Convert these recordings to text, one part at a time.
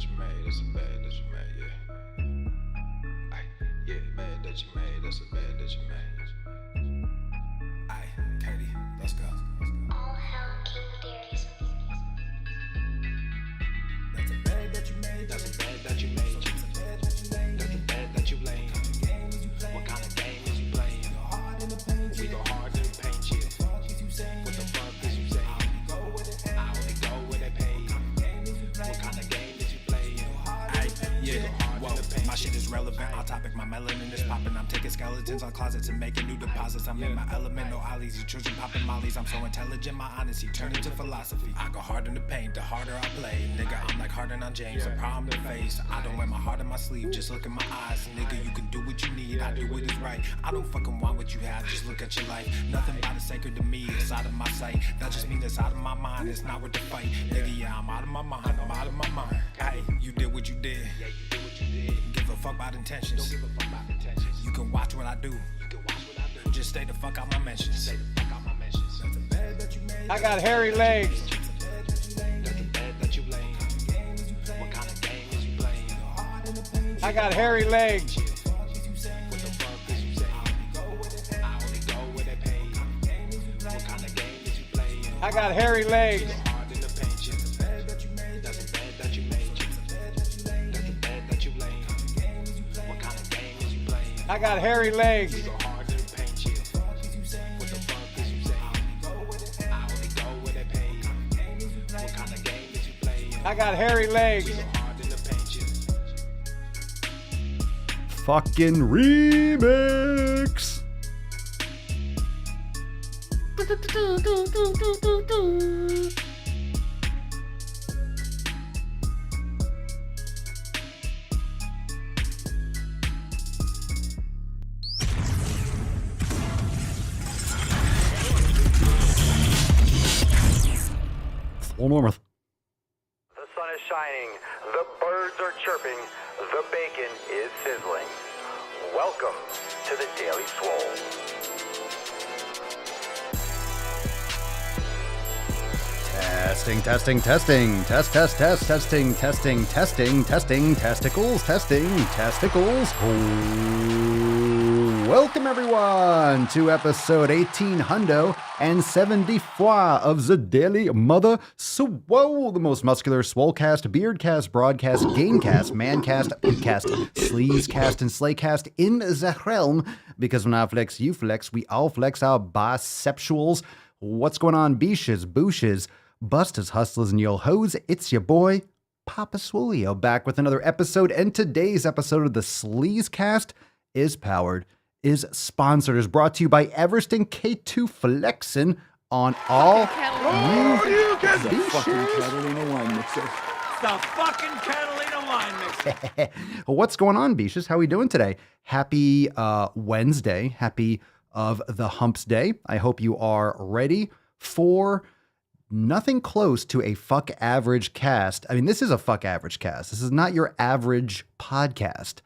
that you made, that's a bad that you made, yeah. Ay, yeah, bad that you made, that's a bad that you made. Aye, Katie, let's go. All hell King Darius. That's a bad that you made. That's a bad that you made. That's a bad that you laid. That's a bad that you laid. What kind of game is you playing? What kind of game is you playing? Go hard in the paint, We go hard in the paint, yeah. Fuck is you saying? What the fuck is you saying? Go with it. I only go where they pay. Game is you What playing? kind of game is you playing? Aye, yeah. Hard in the paint, My shit is relevant, on topic, my melanin is popping. I'm taking skeletons on closets and making new deposits. I'm in my element, no ollies, you children popping mollies. I'm so intelligent, my honesty turned into philosophy. I go hard in the paint, the harder I play. Nigga, I'm like Harden on James, a problem to face. I don't wear my heart on my sleeve, just look in my eyes. Nigga, you can do what you need, I do what is right. I don't fucking want what you have, just look at your life. Nothing about it sacred to me, it's out of my sight. That just means it's out of my mind, it's not worth the fight. Nigga, yeah, I'm out of my mind, I'm out of my mind. Hey, you did what you did. Yeah, you did what you did. Give a fuck about intentions. Don't give a fuck about intentions. You can watch what I do. You can watch what I do. Just stay the fuck out my mentions. Stay the fuck out my mentions. That's a bad that you made. I got hairy legs. That's a bad that you laid. That's a bad that you laid. Game is you playing? What kind of game is you playing? Go hard in the paint. I got hairy legs. Fuck is you saying? What the fuck is you saying? Go with it. I only go where they pay. Game is you playing? What kind of game is you playing? I got hairy legs. Hard in the paint, yeah. Bad that you made. That's a bad that you made. Bad that you laid. That's a bad that you laid. Game is you playing? What kind of game is you playing? I got hairy legs. We go hard in the paint, yeah. Fuck is you saying? What the fuck is you saying? Go with it. I only go where they pay. Game is you playing? What kind of game is you playing? I got hairy legs. We go hard in the paint, yeah. Fucking remix. Slow north. The sun is shining, the birds are chirping, the bacon is sizzling. Welcome to the Daily Swole. Testing, testing, testing. Test, test, test, testing, testing, testing, testing, testicles, testing, testicles. Oh, welcome everyone to episode 1874 of the Daily Mother Swole, the most muscular swolecast, beardcast, broadcast, gamecast, mancast, pimpcast, sleazecast, and slaycast in the realm. Because when I flex, you flex, we all flex our biceptuals. What's going on, beaches, booshes, busters, hustlers, and yo hoes? It's your boy, Papa Swolio, back with another episode, and today's episode of the Sleazecast is sponsored, is brought to you by Everest and K2 Flexin' on all you The fucking Catalina wine mixer. What's going on, beaches? How we doing today? Happy Wednesday. Happy of the Humps Day. I hope you are ready for nothing close to a fuck average cast. I mean, this is a fuck average cast. This is not your average podcast.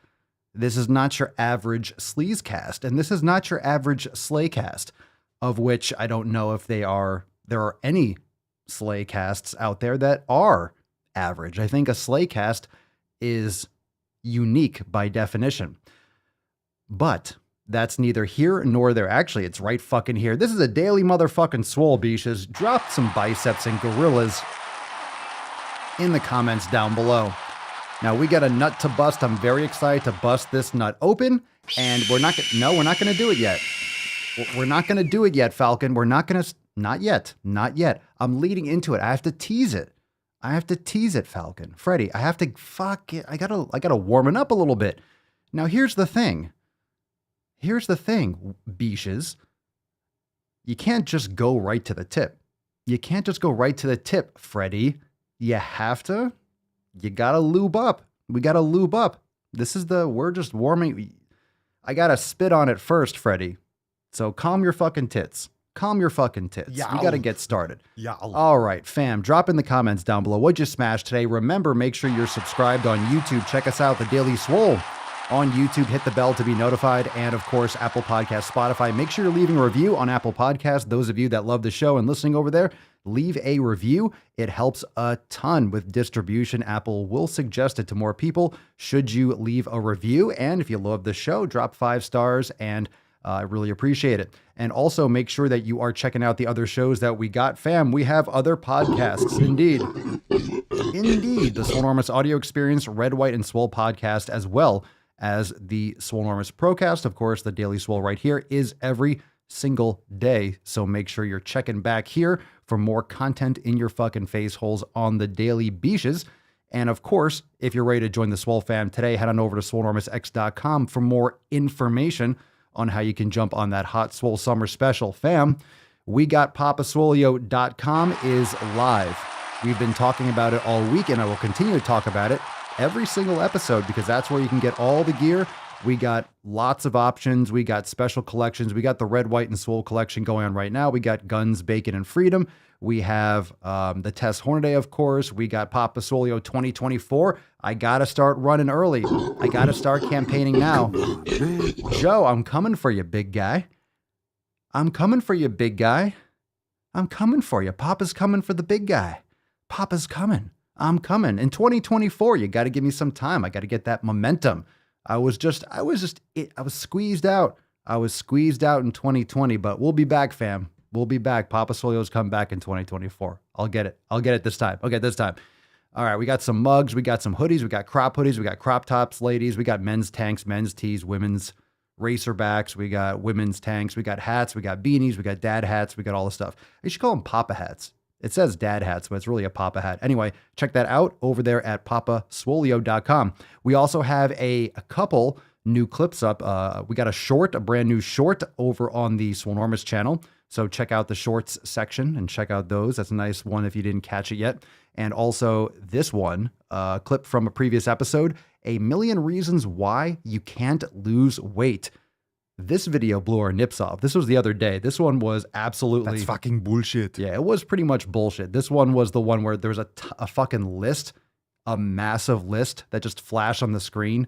This is not your average sleazecast. And this is not your average slaycast, of which I don't know if there are any slaycasts out there that are average. I think a slaycast is unique by definition. But that's neither here nor there. Actually, it's right fucking here. This is a daily motherfucking swole, beaches. Drop some biceps and gorillas in the comments down below. Now, we got a nut to bust. I'm very excited to bust this nut open. And we're not going to do it yet. We're not going to do it yet, Falcon. We're not going to, not yet. I'm leading into it. I have to tease it, Falcon. Freddy, I have to, fuck it. I gotta warm it up a little bit. Now, here's the thing, beaches. You can't just go right to the tip. Freddy. You gotta lube up. We gotta lube up. We're just warming. I gotta spit on it first, Freddy. So calm your fucking tits. Yeah. We gotta get started. Yeah. All right, fam. Drop in the comments down below. What'd you smash today? Remember, make sure you're subscribed on YouTube. Check us out, The Daily Swole. On YouTube, hit the bell to be notified. And of course, Apple Podcasts, Spotify. Make sure you're leaving a review on Apple Podcasts. Those of you that love the show and listening over there, leave a review. It helps a ton with distribution. Apple will suggest it to more people should you leave a review. And if you love the show, drop 5 stars, and I really appreciate it. And also make sure that you are checking out the other shows that we got, fam. We have other podcasts, indeed. Indeed, the Swolenormous Audio Experience, Red, White, and Swole podcast, as well as the Swolenormous Procast. Of course, the Daily Swole right here is every single day. So make sure you're checking back here for more content in your fucking face holes on the daily beaches. And of course, if you're ready to join the Swole fam today, head on over to swolenormousx.com for more information on how you can jump on that hot Swole summer special. Fam, we got papaswolio.com is live. We've been talking about it all week, and I will continue to talk about it every single episode because that's where you can get all the gear. We got lots of options. We got special collections. We got the Red, White, and Swole collection going on right now. We got Guns, Bacon, and Freedom. We have the Tess Hornaday, of course. We got Papa Swolio 2024. I got to start running early. I got to start campaigning now. Joe, I'm coming for you, big guy. I'm coming for you, big guy. I'm coming for you. Papa's coming for the big guy. Papa's coming. I'm coming. In 2024, you got to give me some time. I got to get that momentum. I was squeezed out. I was squeezed out in 2020, but we'll be back, fam. We'll be back. Papa Swolio's come back in 2024. I'll get it. I'll get it this time. Okay, this time. All right, we got some mugs. We got some hoodies. We got crop hoodies. We got crop tops, ladies. We got men's tanks, men's tees, women's racerbacks. We got women's tanks. We got hats. We got beanies. We got dad hats. We got all the stuff. You should call them Papa hats. It says dad hats, but it's really a Papa hat. Anyway, check that out over there at papaswolio.com. We also have a couple new clips up. We got a brand new short over on the Swolenormous channel. So check out the shorts section and check out those. That's a nice one if you didn't catch it yet. And also this one, clip from a previous episode, 1,000,000 Reasons Why You Can't Lose Weight. This video blew our nips off. This was the other day. This one was absolutely... That's fucking bullshit. Yeah, it was pretty much bullshit. This one was the one where there was a fucking list, a massive list that just flashed on the screen.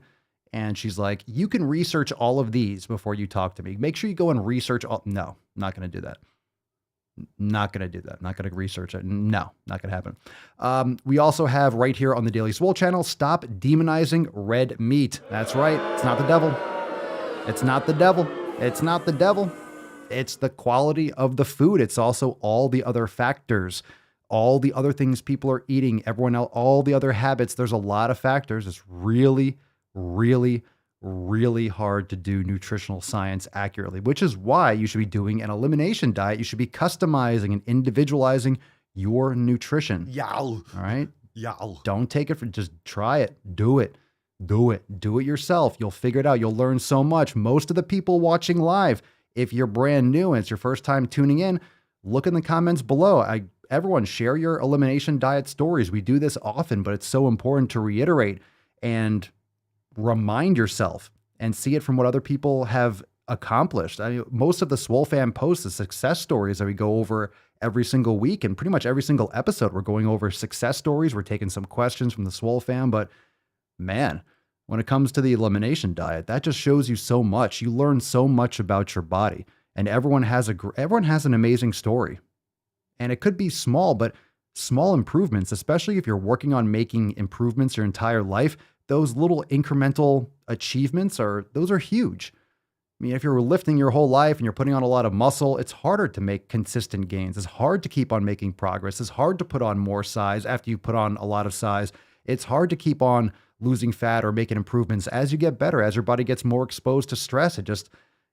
And she's like, you can research all of these before you talk to me. Make sure you go and research all... No, not going to do that. Not going to do that. Not going to research it. No, not going to happen. We also have right here on the Daily Swole channel, stop demonizing red meat. That's right. It's not the devil. It's not the devil. It's not the devil. It's the quality of the food. It's also all the other factors, all the other things people are eating, everyone else, all the other habits. There's a lot of factors. It's really, really, really hard to do nutritional science accurately, which is why you should be doing an elimination diet. You should be customizing and individualizing your nutrition. Yow. All right. Yow. Don't take it for, just try it. Do it. Do it. Do it yourself. You'll figure it out. You'll learn so much. Most of the people watching live, if you're brand new and it's your first time tuning in, look in the comments below. Everyone share your elimination diet stories. We do this often, but it's so important to reiterate and remind yourself and see it from what other people have accomplished. I mean, most of the Swole fam posts the success stories that we go over every single week, and pretty much every single episode we're going over success stories. We're taking some questions from the Swole fam, but man, when it comes to the elimination diet, that just shows you so much. You learn so much about your body, and everyone has an amazing story. And it could be small, but small improvements, especially if you're working on making improvements your entire life, those little incremental achievements those are huge. I mean, if you're lifting your whole life and you're putting on a lot of muscle, it's harder to make consistent gains. It's hard to keep on making progress. It's hard to put on more size after you put on a lot of size. It's hard to keep on losing fat or making improvements as you get better, as your body gets more exposed to stress. It just,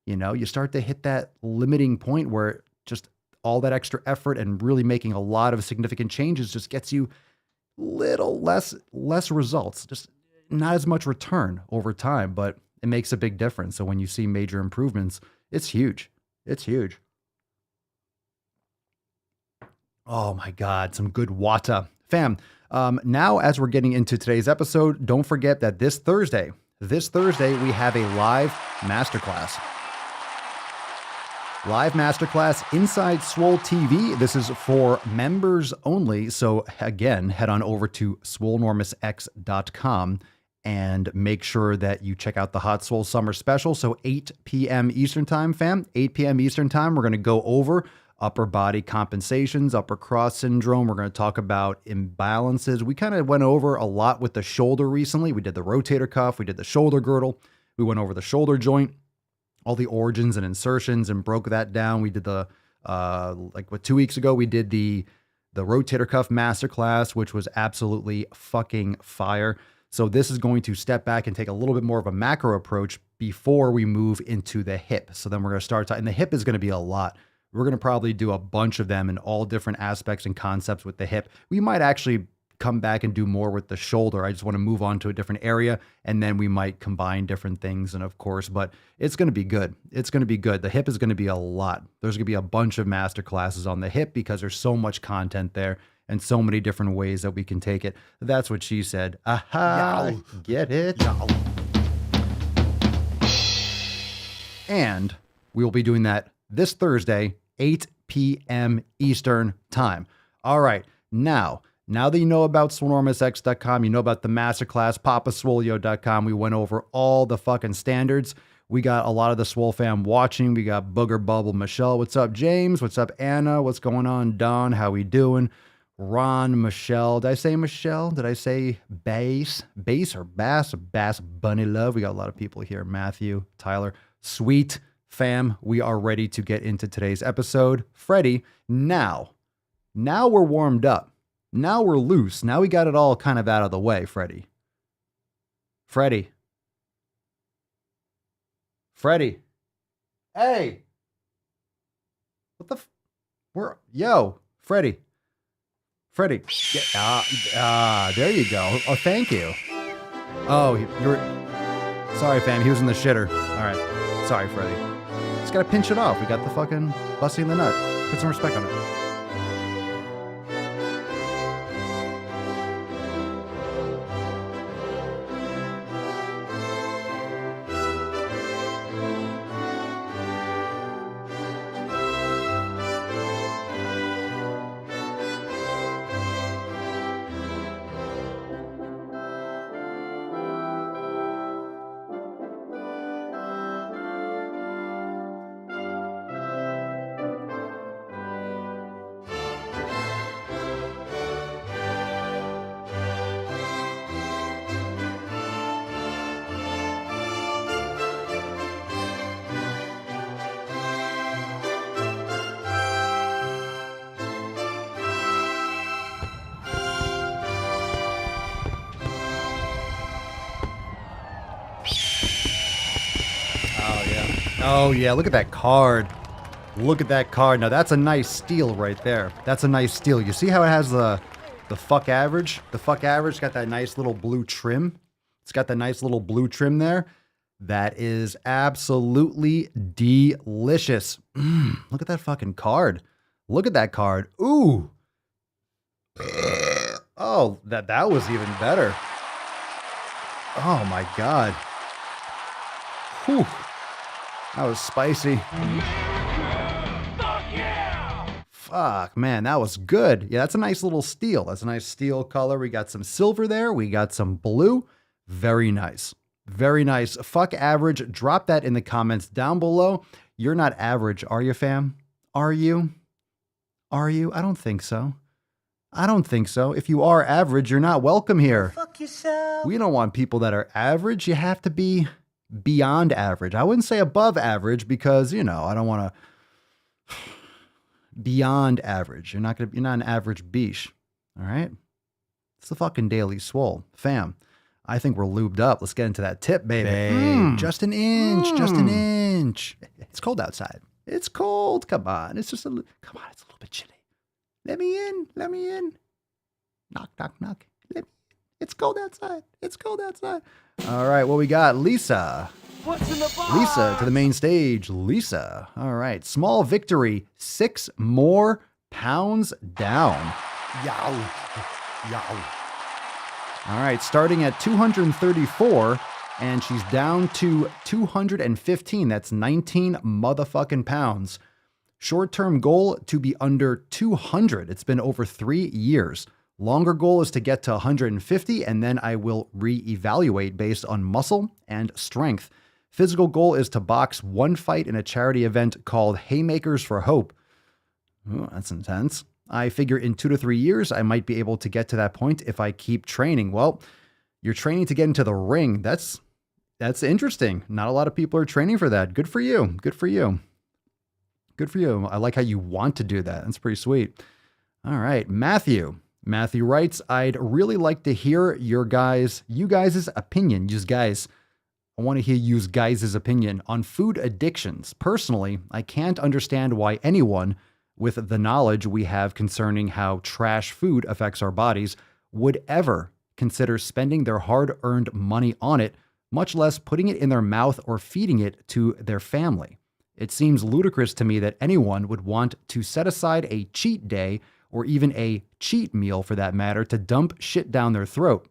you start to hit that limiting point where just all that extra effort and really making a lot of significant changes just gets you little less results, just not as much return over time, but it makes a big difference. So when you see major improvements, it's huge. It's huge. Oh my God, some good wata. Fam, now as we're getting into today's episode, don't forget that this Thursday we have a live masterclass. Live masterclass inside Swole TV. This is for members only. So again, head on over to swolenormousx.com and make sure that you check out the Hot Swole Summer Special. So 8 p.m. Eastern Time, fam. 8 p.m. Eastern Time, we're going to go over upper body compensations, upper cross syndrome. We're going to talk about imbalances. We kind of went over a lot with the shoulder recently. We did the rotator cuff. We did the shoulder girdle. We went over the shoulder joint, all the origins and insertions, and broke that down. We did the, 2 weeks ago, we did the rotator cuff masterclass, which was absolutely fucking fire. So this is going to step back and take a little bit more of a macro approach before we move into the hip. So then we're going to start, and the hip is going to be a lot. We're going to probably do a bunch of them in all different aspects and concepts with the hip. We might actually come back and do more with the shoulder. I just want to move on to a different area, and then we might combine different things. And of course, but it's going to be good. It's going to be good. The hip is going to be a lot. There's going to be a bunch of master classes on the hip because there's so much content there and so many different ways that we can take it. That's what she said. Aha, Yow. Get it? Yow. And we will be doing that this Thursday, 8 p.m. Eastern time. All right. Now that you know about SwoleNormousX.com, you know about the masterclass, papaswolio.com. We went over all the fucking standards. We got a lot of the Swole fam watching. We got Booger Bubble Michelle. What's up, James? What's up, Anna? What's going on, Don? How we doing? Ron, Michelle. Did I say Michelle? Did I say bass? Bass or bass? Bass Bunny Love. We got a lot of people here. Matthew, Tyler. Sweet fam. We are ready to get into today's episode. Freddie, now we're warmed up. Now we're loose. Now we got it all kind of out of the way, Freddie. Freddie. Hey. What the yo, Freddie. Yeah, there you go. Oh, thank you. Oh, you're sorry, fam. He was in the shitter. All right. Sorry, Freddie. Just got to pinch it off. We got the fucking busting the nut. Put some respect on it. Oh, yeah. Look at that card. Look at that card. Now, that's a nice steal right there. That's a nice steal. You see how it has the fuck average? The fuck average got that nice little blue trim. It's got that nice little blue trim there. That is absolutely delicious. Look at that fucking card. Look at that card. Ooh. Oh, that was even better. Oh, my God. Whew. That was spicy. Fuck yeah! Fuck, man, that was good. Yeah, that's a nice little steel. That's a nice steel color. We got some silver there. We got some blue. Very nice. Very nice. Fuck average. Drop that in the comments down below. You're not average, are you, fam? Are you? Are you? I don't think so. I don't think so. If you are average, you're not welcome here. Fuck yourself. We don't want people that are average. You have to be beyond average. I wouldn't say above average because, I don't want to. Beyond average. You're not an average beesh. All right? It's the fucking Daily Swole. Fam, I think we're lubed up. Let's get into that tip, baby. Just an inch. Just an inch. It's cold outside. It's cold. Come on. It's a little bit chilly. Let me in. Let me in. Knock, knock, knock. It's cold outside. It's cold outside. All right, what we got? Lisa. What's in the box? Lisa to the main stage. Lisa. All right. Small victory. 6 more pounds down. Yow. Yow. All right. Starting at 234, and she's down to 215. That's 19 motherfucking pounds. Short-term goal to be under 200. It's been over 3 years. Longer goal is to get to 150, and then I will reevaluate based on muscle and strength. Physical goal is to box 1 fight in a charity event called Haymakers for Hope. Ooh, that's intense. I figure in 2 to 3 years, I might be able to get to that point if I keep training. Well, you're training to get into the ring. That's interesting. Not a lot of people are training for that. Good for you. Good for you. Good for you. I like how you want to do that. That's pretty sweet. All right, Matthew. Matthew writes, I'd really like to hear you guys' opinion. I want to hear you guys' opinion on food addictions. Personally, I can't understand why anyone with the knowledge we have concerning how trash food affects our bodies would ever consider spending their hard-earned money on it, much less putting it in their mouth or feeding it to their family. It seems ludicrous to me that anyone would want to set aside a cheat day or even a cheat meal for that matter to dump shit down their throat.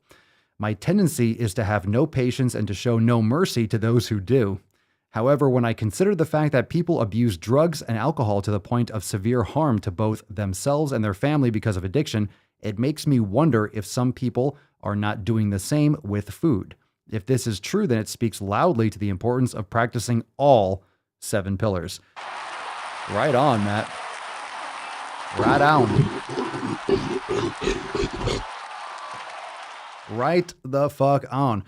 My tendency is to have no patience and to show no mercy to those who do. However, when I consider the fact that people abuse drugs and alcohol to the point of severe harm to both themselves and their family because of addiction, it makes me wonder if some people are not doing the same with food. If this is true, then it speaks loudly to the importance of practicing all 7 pillars. Right on, Matt. Right on. Right the fuck on.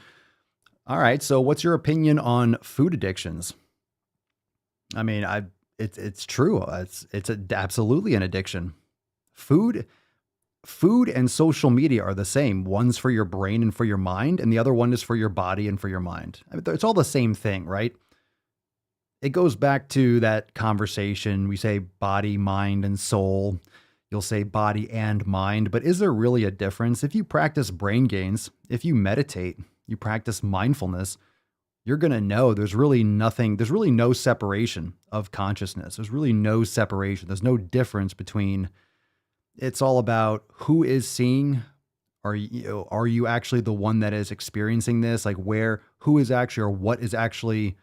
All right, so what's your opinion on food addictions? I mean, it's true. It's absolutely an addiction. Food and social media are the same. One's for your brain and for your mind, and the other one is for your body and for your mind. I mean, it's all the same thing, right? It goes back to that conversation. We say body, mind, and soul. You'll say body and mind, but is there really a difference? If you practice brain gains, if you meditate, you practice mindfulness, you're going to know there's really no separation of consciousness. There's really no separation. There's no difference between, it's all about who is seeing. Are you actually the one that is experiencing this? Like who is actually, or what is actually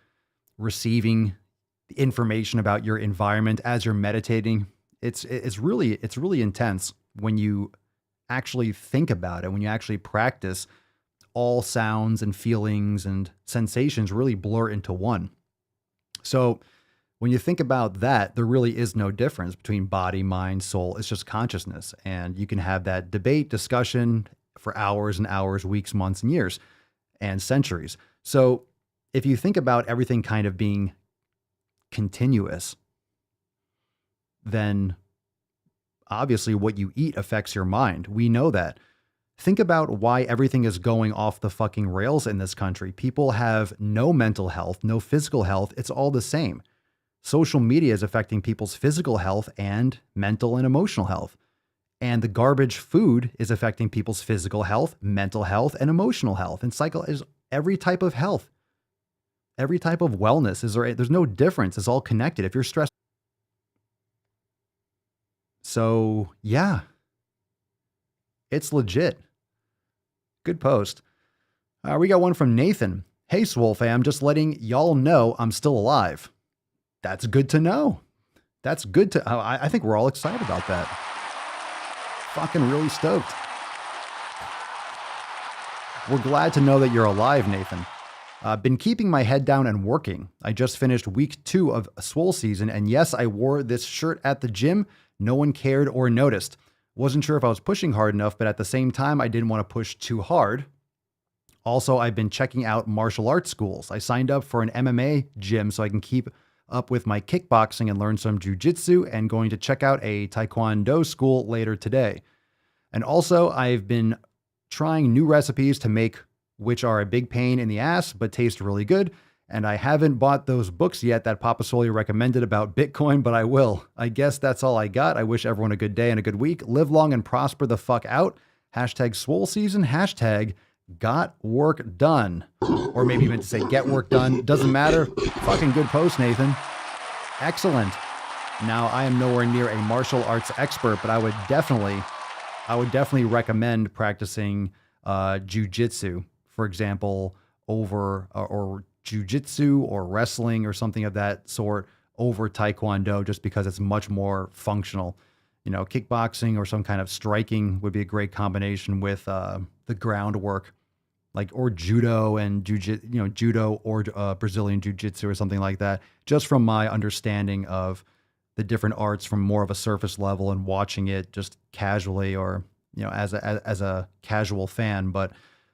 receiving the information about your environment as you're meditating? It's really intense when you actually think about it, when you actually practice. All sounds and feelings and sensations really blur into one. So when you think about that, there really is no difference between body, mind, soul. It's just consciousness. And you can have that debate, discussion for hours and hours, weeks, months, and years, and centuries. So if you think about everything kind of being continuous, then obviously what you eat affects your mind. We know that. Think about why everything is going off the fucking rails in this country. People have no mental health, no physical health. It's all the same. Social media is affecting people's physical health and mental and emotional health. And the garbage food is affecting people's physical health, mental health, and emotional health. And cycle is every type of health, every type of wellness. There's no difference. It's all connected. If you're stressed. So yeah, it's legit. Good post. We got one from Nathan. Hey, Swole fam, just letting y'all know I'm still alive. That's good to know. That's good to, I think we're all excited about that. Fucking really stoked. We're glad to know that you're alive, Nathan. Been keeping my head down and working. I just finished week 2 of Swole season, and yes, I wore this shirt at the gym. No one cared or noticed. Wasn't sure if I was pushing hard enough, but at the same time, I didn't want to push too hard. Also, I've been checking out martial arts schools. I signed up for an MMA gym so I can keep up with my kickboxing and learn some jujitsu, and going to check out a taekwondo school later today. And also, I've been trying new recipes to make, which are a big pain in the ass, but taste really good. And I haven't bought those books yet that Papa Soli recommended about Bitcoin, but I will. I guess that's all I got. I wish everyone a good day and a good week. Live long and prosper the fuck out. Hashtag Swole season. Hashtag got work done. Or maybe you meant to say get work done. Doesn't matter. Fucking good post, Nathan. Excellent. Now, I am nowhere near a martial arts expert, but I would definitely recommend practicing jujitsu, for example, over or jujitsu or wrestling or something of that sort over taekwondo, just because it's much more functional. You know, kickboxing or some kind of striking would be a great combination with the groundwork, like, or judo and judo or Brazilian jiu-jitsu or something like that. Just from my understanding of the different arts from more of a surface level and watching it just casually or, as a casual fan. But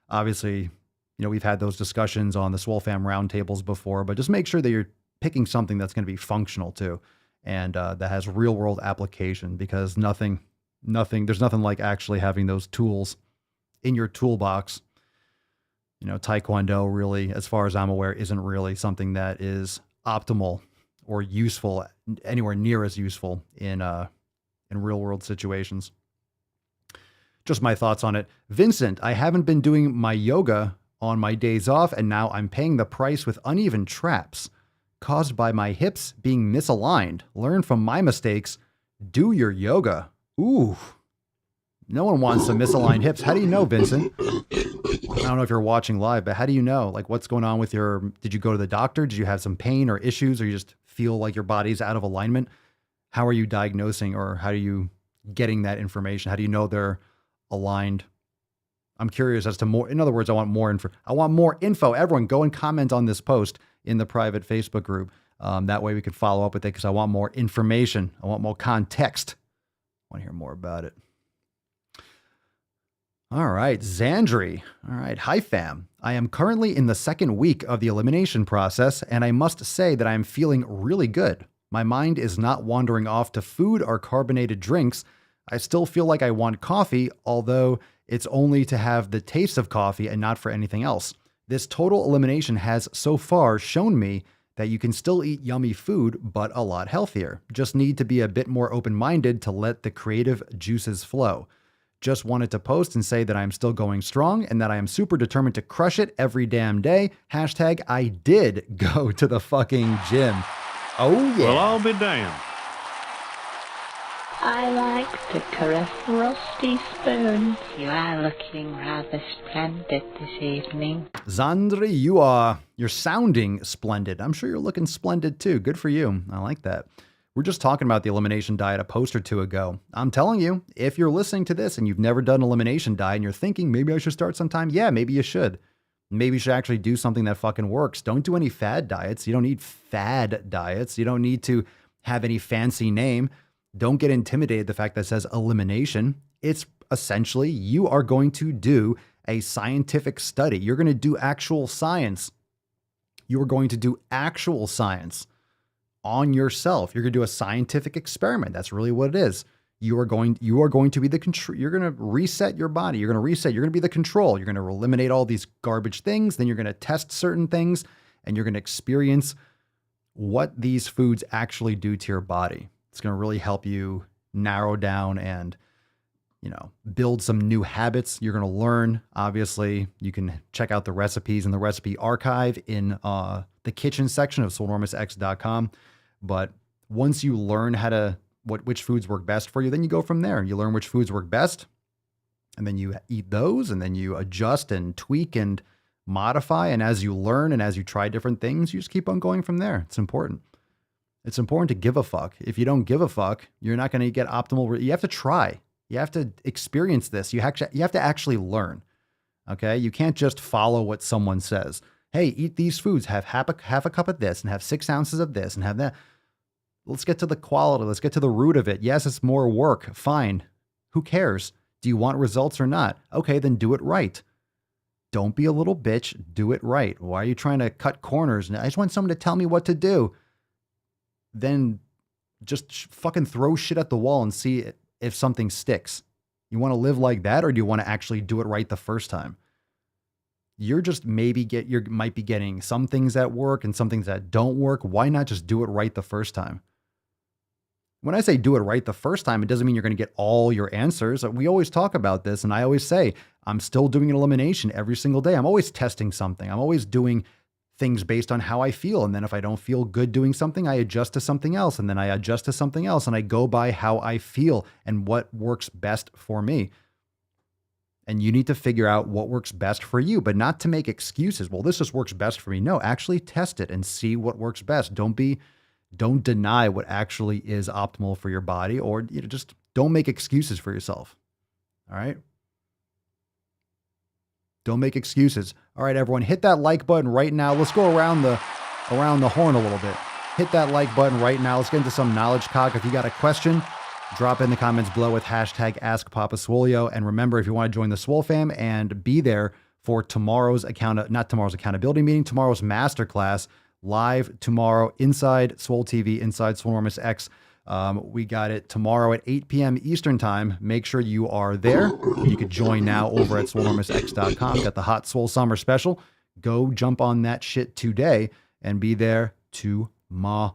obviously, we've had those discussions on the Swole Fam roundtables before, but just make sure that you're picking something that's going to be functional too. And that has real world application, because there's nothing like actually having those tools in your toolbox. Taekwondo really, as far as I'm aware, isn't really something that is optimal or useful, anywhere near as useful in real world situations. Just my thoughts on it. Vincent, I haven't been doing my yoga on my days off, and now I'm paying the price with uneven traps caused by my hips being misaligned. Learn from my mistakes. Do your yoga. Ooh. No one wants some misaligned hips. How do you know, Vincent? I don't know if you're watching live, but how do you know? Like, what's going on with did you go to the doctor? Did you have some pain or issues, or you just feel like your body's out of alignment? How are you diagnosing, or how are you getting that information? How do you know they're aligned? I'm curious as to more. In other words, I want more info. Everyone go and comment on this post in the private Facebook group. That way we can follow up with it, because I want more information. I want more context. I want to hear more about it. All right, Zandri. All right, hi fam. I am currently in the second week of the elimination process, and I must say that I am feeling really good. My mind is not wandering off to food or carbonated drinks. I still feel like I want coffee, although it's only to have the taste of coffee and not for anything else. This total elimination has so far shown me that you can still eat yummy food, but a lot healthier. Just need to be a bit more open-minded to let the creative juices flow. Just wanted to post and say that I'm still going strong and that I am super determined to crush it every damn day. Hashtag I did go to the fucking gym. Oh yeah. Well, I'll be damned. I like to caress rusty spoons. You are looking rather splendid this evening. Zandri, you're sounding splendid. I'm sure you're looking splendid too. Good for you. I like that. We're just talking about the elimination diet a post or two ago. I'm telling you, if you're listening to this and you've never done an elimination diet and you're thinking, maybe I should start sometime, yeah, maybe you should. Maybe you should actually do something that fucking works. Don't do any fad diets. You don't need fad diets. You don't need to have any fancy name. Don't get intimidated the fact that it says elimination. It's essentially you are going to do a scientific study. You're going to do actual science. You are going to do actual science on yourself. You're going to do a scientific experiment. That's really what it is. You are going to be the control. You're going to reset your body. You're going to be the control. You're going to eliminate all these garbage things. Then you're going to test certain things, and you're going to experience what these foods actually do to your body. It's going to really help you narrow down and, build some new habits. You're going to learn. Obviously, you can check out the recipes in the recipe archive in the kitchen section of SwolleNenormousX.com. But once you learn which foods work best for you, then you go from there. You learn which foods work best, and then you eat those, and then you adjust and tweak and modify. And as you learn and as you try different things, you just keep on going from there. It's important. It's important to give a fuck. If you don't give a fuck, you're not going to get optimal. You have to try. You have to experience this. You have to actually learn. Okay? You can't just follow what someone says. Hey, eat these foods, have half a cup of this and have 6 ounces of this and have that. Let's get to the quality. Let's get to the root of it. Yes, it's more work. Fine. Who cares? Do you want results or not? Okay, then do it right. Don't be a little bitch. Do it right. Why are you trying to cut corners? I just want someone to tell me what to do. Then just fucking throw shit at the wall and see if something sticks. You want to live like that, or do you want to actually do it right the first time? You're just you might be getting some things that work and some things that don't work. Why not just do it right the first time? When I say do it right the first time, it doesn't mean you're going to get all your answers. We always talk about this, and I always say, I'm still doing an elimination every single day. I'm always testing something. I'm always doing things based on how I feel. And then if I don't feel good doing something, I adjust to something else. And then I adjust to something else. And I go by how I feel and what works best for me. And you need to figure out what works best for you, but not to make excuses. Well, this just works best for me. No, actually test it and see what works best. Don't deny what actually is optimal for your body, or just don't make excuses for yourself. All right. Don't make excuses. All right, everyone, hit that like button right now. Let's go around the horn a little bit. hit that like button right now. Let's get into some knowledge cock. If you got a question, drop in the comments below with hashtag AskPapaSwolio. And remember, if you want to join the Swole fam and be there for tomorrow's accountability meeting, tomorrow's masterclass, live tomorrow inside Swole TV, inside Swolenormous X. We got it tomorrow at 8 p.m. Eastern time. Make sure you are there. You could join now over at swolenormousx.com. Got the Hot Swole Summer Special. Go jump on that shit today and be there tomorrow.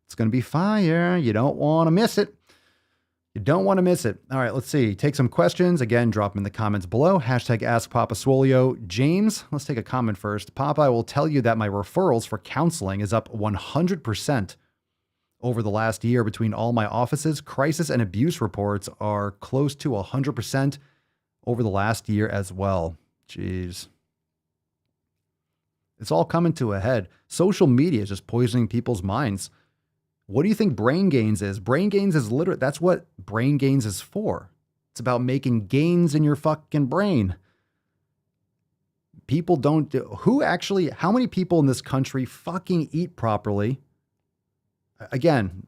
It's going to be fire. You don't want to miss it. You don't want to miss it. All right, let's see. Take some questions. Again, drop them in the comments below. Hashtag AskPapaSwolio. James, let's take a comment first. Papa, I will tell you that my referrals for counseling is up 100% over the last year between all my offices. Crisis and abuse reports are close to 100% over the last year as well. Jeez. It's all coming to a head. Social media is just poisoning people's minds. What do you think brain gains is? Brain gains is literally, that's what brain gains is for. It's about making gains in your fucking brain. People don't do, how many people in this country fucking eat properly? Again,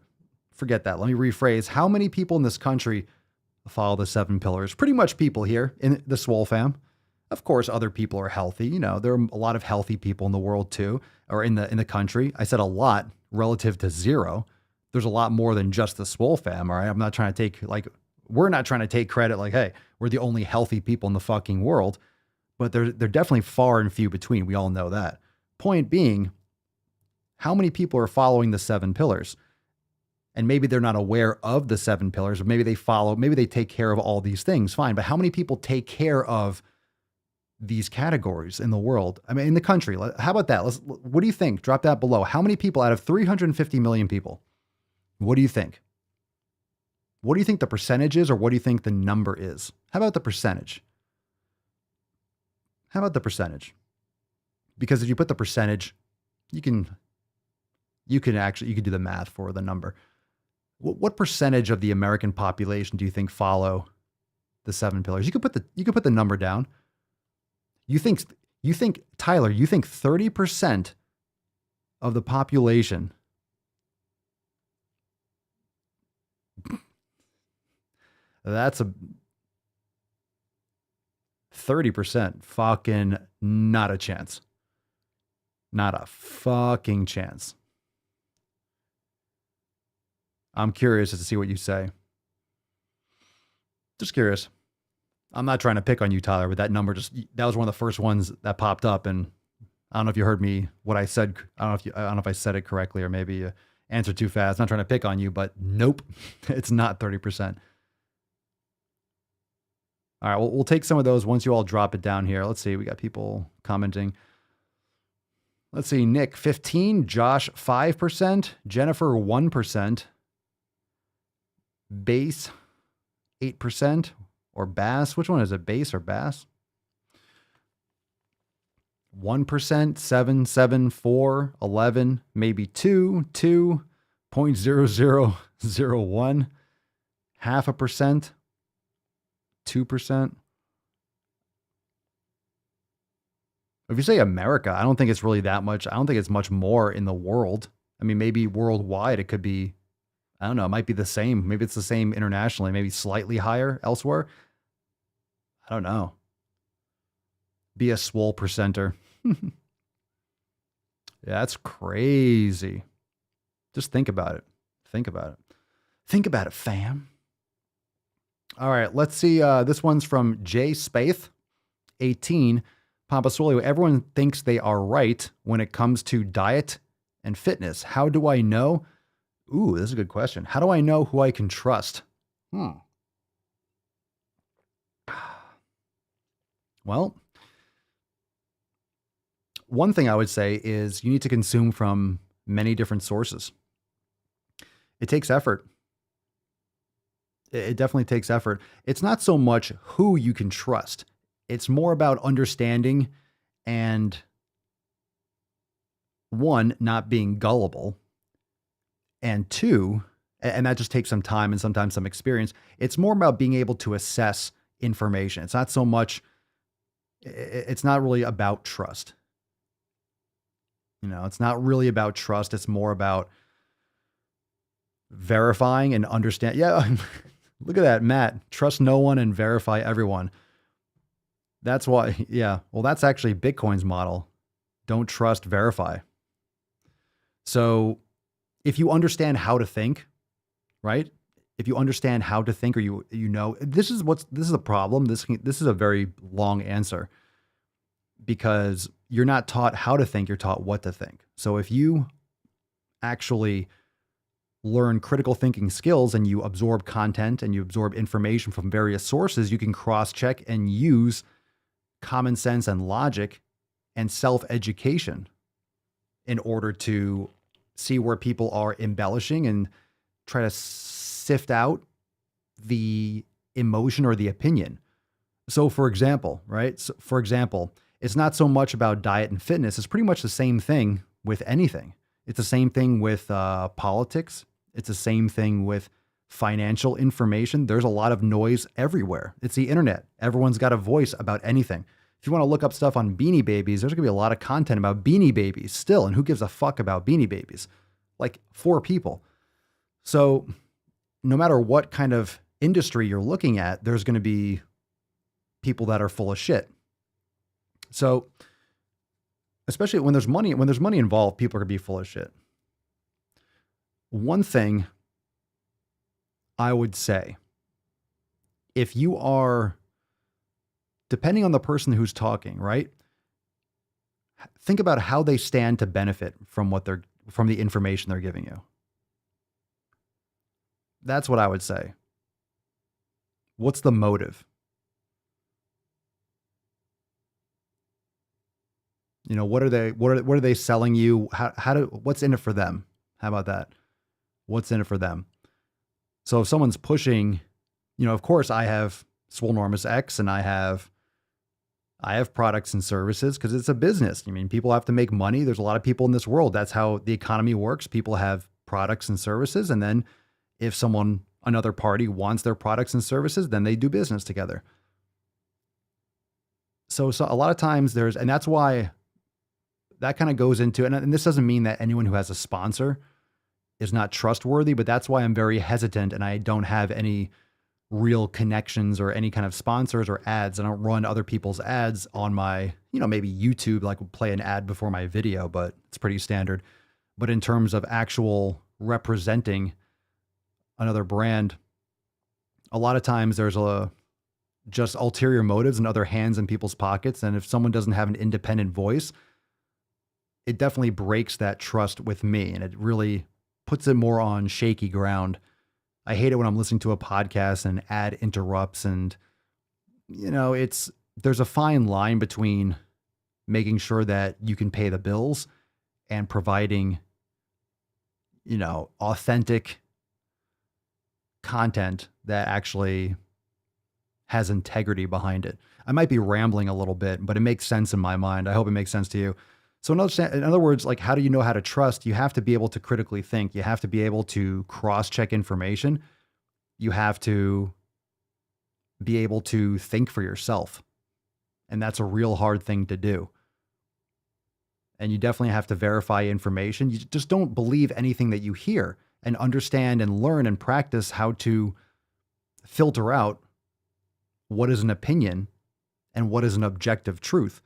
forget that. Let me rephrase. How many people in this country follow the 7 pillars? Pretty much people here in the Swole fam. Of course, other people are healthy. You know, there are a lot of healthy people in the world too, or in the country. I said a lot relative to 0. There's a lot more than just the Swole fam, all right? I'm not trying to take, we're not trying to take credit like, hey, we're the only healthy people in the fucking world, but they're definitely far and few between. We all know that. Point being, how many people are following the 7 pillars? And maybe they're not aware of the 7 pillars, or maybe they take care of all these things, fine. But how many people take care of these categories in the world? I mean, in the country, how about that? What do you think? Drop that below. How many people out of 350 million people? What do you think? What do you think the percentage is, or what do you think the number is? How about the percentage? How about the percentage? Because if you put the percentage, you can do the math for the number. What percentage of the American population do you think follow the 7 pillars? You could put the number down. You think Tyler, you think 30% of the population that's a 30%, fucking not a chance. Not a fucking chance. I'm curious to see what you say. Just curious. I'm not trying to pick on you, Tyler, but that number that was one of the first ones that popped up. And I don't know if you heard me, what I said. I don't know if I said it correctly, or maybe you answered too fast. I'm not trying to pick on you, but nope, it's not 30%. All right, we'll take some of those once you all drop it down here. Let's see, we got people commenting. Let's see, Nick, 15, Josh, 5%, Jennifer, 1%, Bass, 8%, or Bass. Which one is it, Bass or Bass? 1%, 7, 7, 4, 11, maybe 2, 2.0001, 0.5%, 2%. If you say America, I don't think it's really that much. I don't think it's much more in the world. I mean, maybe worldwide it could be, I don't know, it might be the same. Maybe it's the same internationally, maybe slightly higher elsewhere. I don't know. Be a Swole percenter. Yeah, that's crazy. Just think about it. Think about it. Think about it, fam. All right, let's see. This one's from Jay Spath, 18. Papa Swolio, everyone thinks they are right when it comes to diet and fitness. How do I know? Ooh, this is a good question. How do I know who I can trust? Well, one thing I would say is you need to consume from many different sources. It takes effort. It definitely takes effort. It's not so much who you can trust. It's more about understanding and, one, not being gullible, and two, and that just takes some time and sometimes some experience. It's more about being able to assess information. It's not so much, it's not really about trust. It's not really about trust. It's more about verifying and understand. Yeah. Look at that, Matt. Trust no one and verify everyone. That's why. Yeah. Well, that's actually Bitcoin's model. Don't trust, verify. So if you understand how to think, right? If you understand how to think, or this is a problem. This is a very long answer, because you're not taught how to think, you're taught what to think. So if you actually learn critical thinking skills and you absorb content and you absorb information from various sources, you can cross-check and use common sense and logic and self-education in order to see where people are embellishing and try to sift out the emotion or the opinion. So for example, right? It's not so much about diet and fitness. It's pretty much the same thing with anything. It's the same thing with politics. It's the same thing with financial information. There's a lot of noise everywhere. It's the internet. Everyone's got a voice about anything. If you want to look up stuff on Beanie Babies, there's going to be a lot of content about Beanie Babies still. And who gives a fuck about Beanie Babies? Like 4 people. So no matter what kind of industry you're looking at, there's going to be people that are full of shit. So especially when there's money involved, people are going to be full of shit. One thing I would say, if you are, depending on the person who's talking, right? Think about how they stand to benefit from from the information they're giving you. That's what I would say. What's the motive? What are they selling you? What's in it for them? How about that? What's in it for them? So if someone's pushing, of course I have Swole Enormous X and I have products and services because it's a business. I mean, people have to make money. There's a lot of people in this world. That's how the economy works. People have products and services. And then if another party wants their products and services, then they do business together. So a lot of times and that's why that kind of goes into, and this doesn't mean that anyone who has a sponsor is not trustworthy, but that's why I'm very hesitant and I don't have any real connections or any kind of sponsors or ads. I don't run other people's ads on my, maybe YouTube, like play an ad before my video, but it's pretty standard. But in terms of actual representing another brand, a lot of times there's just ulterior motives and other hands in people's pockets. And if someone doesn't have an independent voice, it definitely breaks that trust with me. And it really puts it more on shaky ground. I hate it when I'm listening to a podcast and ad interrupts and, there's a fine line between making sure that you can pay the bills and providing, authentic content that actually has integrity behind it. I might be rambling a little bit, but it makes sense in my mind. I hope it makes sense to you. So in other words, like, how do you know how to trust? You have to be able to critically think. You have to be able to cross-check information. You have to be able to think for yourself. And that's a real hard thing to do. And you definitely have to verify information. You just don't believe anything that you hear, and understand and learn and practice how to filter out what is an opinion and what is an objective truth.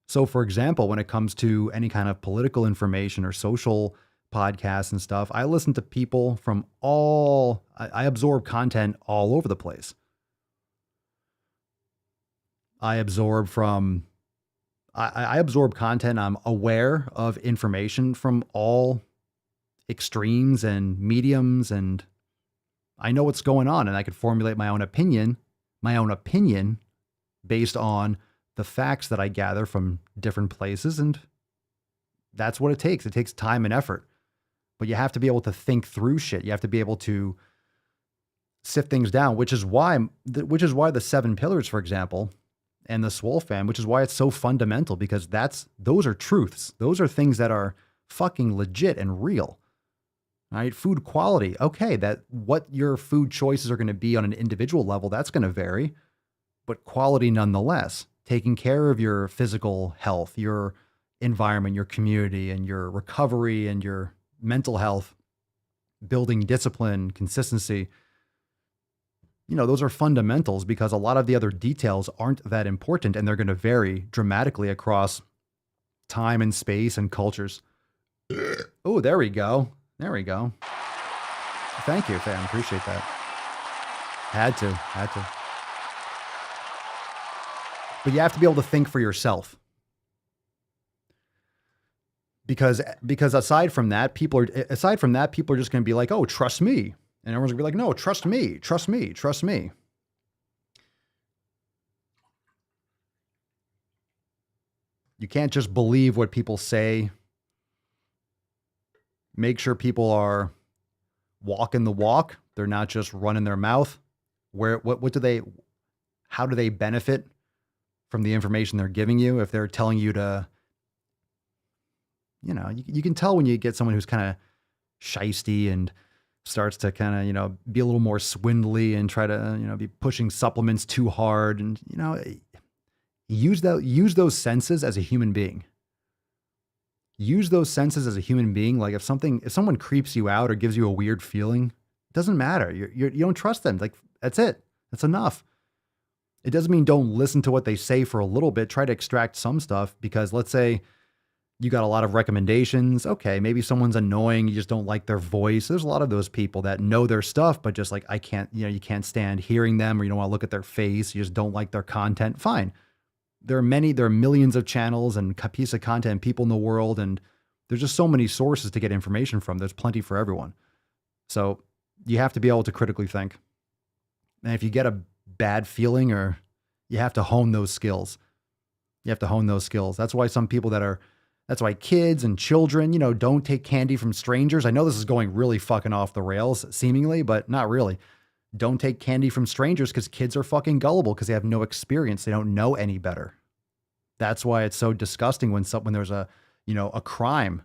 So for example, when it comes to any kind of political information or social podcasts and stuff, I listen to people from I absorb content all over the place. I absorb content. I'm aware of information from all extremes and mediums, and I know what's going on, and I could formulate my own opinion based on the facts that I gather from different places. And that's what it takes. It takes time and effort, but you have to be able to think through shit. You have to be able to sift things down, which is why the 7 pillars, for example, and the Swole Fam, which is why it's so fundamental, because those are truths. Those are things that are fucking legit and real. All right. Food quality. Okay. What your food choices are going to be on an individual level, that's going to vary, but quality nonetheless. Taking care of your physical health, your environment, your community, and your recovery and your mental health, building discipline, consistency. Those are fundamentals because a lot of the other details aren't that important and they're going to vary dramatically across time and space and cultures. Oh, there we go. There we go. Thank you, fam. Appreciate that. Had to. But you have to be able to think for yourself. Because aside from that, people are just going to be like, oh, trust me. And everyone's going to be like, no, trust me. You can't just believe what people say. Make sure people are walking the walk. They're not just running their mouth. How do they benefit from the information they're giving you? If they're telling you to, you can tell when you get someone who's kind of shisty and starts to kind of, be a little more swindly and try to, be pushing supplements too hard. And, use those senses as a human being. Use those senses as a human being. Like if someone creeps you out or gives you a weird feeling, it doesn't matter. You don't trust them. Like that's it. That's enough. It doesn't mean don't listen to what they say for a little bit. Try to extract some stuff because let's say you got a lot of recommendations. Okay, maybe someone's annoying. You just don't like their voice. There's a lot of those people that know their stuff, but just like, I can't, you can't stand hearing them or you don't want to look at their face. You just don't like their content. Fine. There are millions of channels and piece of content, people in the world, and there's just so many sources to get information from. There's plenty for everyone. So you have to be able to critically think. And if you get a bad feeling you have to hone those skills. That's why that's why kids and children, don't take candy from strangers. I know this is going really fucking off the rails seemingly, but not really. Don't take candy from strangers because kids are fucking gullible because they have no experience. They don't know any better. That's why it's so disgusting when there's a crime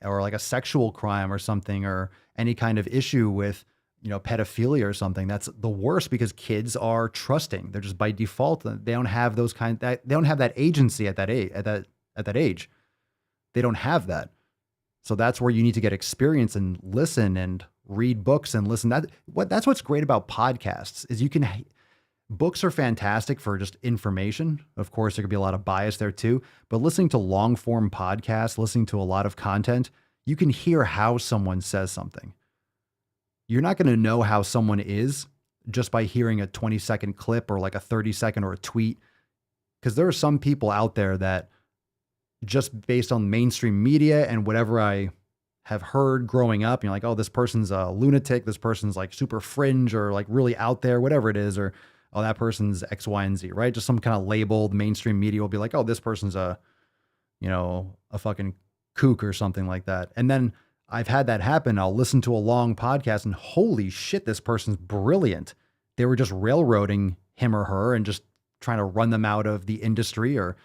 or like a sexual crime or something or any kind of issue with, pedophilia or something. That's the worst because kids are trusting. They're just by default. They don't have they don't have that agency at that age. They don't have that. So that's where you need to get experience and listen and read books and listen. That's what's great about podcasts is books are fantastic for just information. Of course, there could be a lot of bias there too, but listening to long form podcasts, listening to a lot of content, you can hear how someone says something. You're not going to know how someone is just by hearing a 20-second clip or like a 30-second or a tweet. Because there are some people out there that just based on mainstream media and whatever I have heard growing up, you're like, oh, this person's a lunatic. This person's like super fringe or like really out there, whatever it is. Or, oh, that person's X, Y, and Z, right? Just some kind of labeled mainstream media will be like, oh, this person's a fucking kook or something like that. And then I've had that happen. I'll listen to a long podcast and holy shit, this person's brilliant. They were just railroading him or her and just trying to run them out of the industry or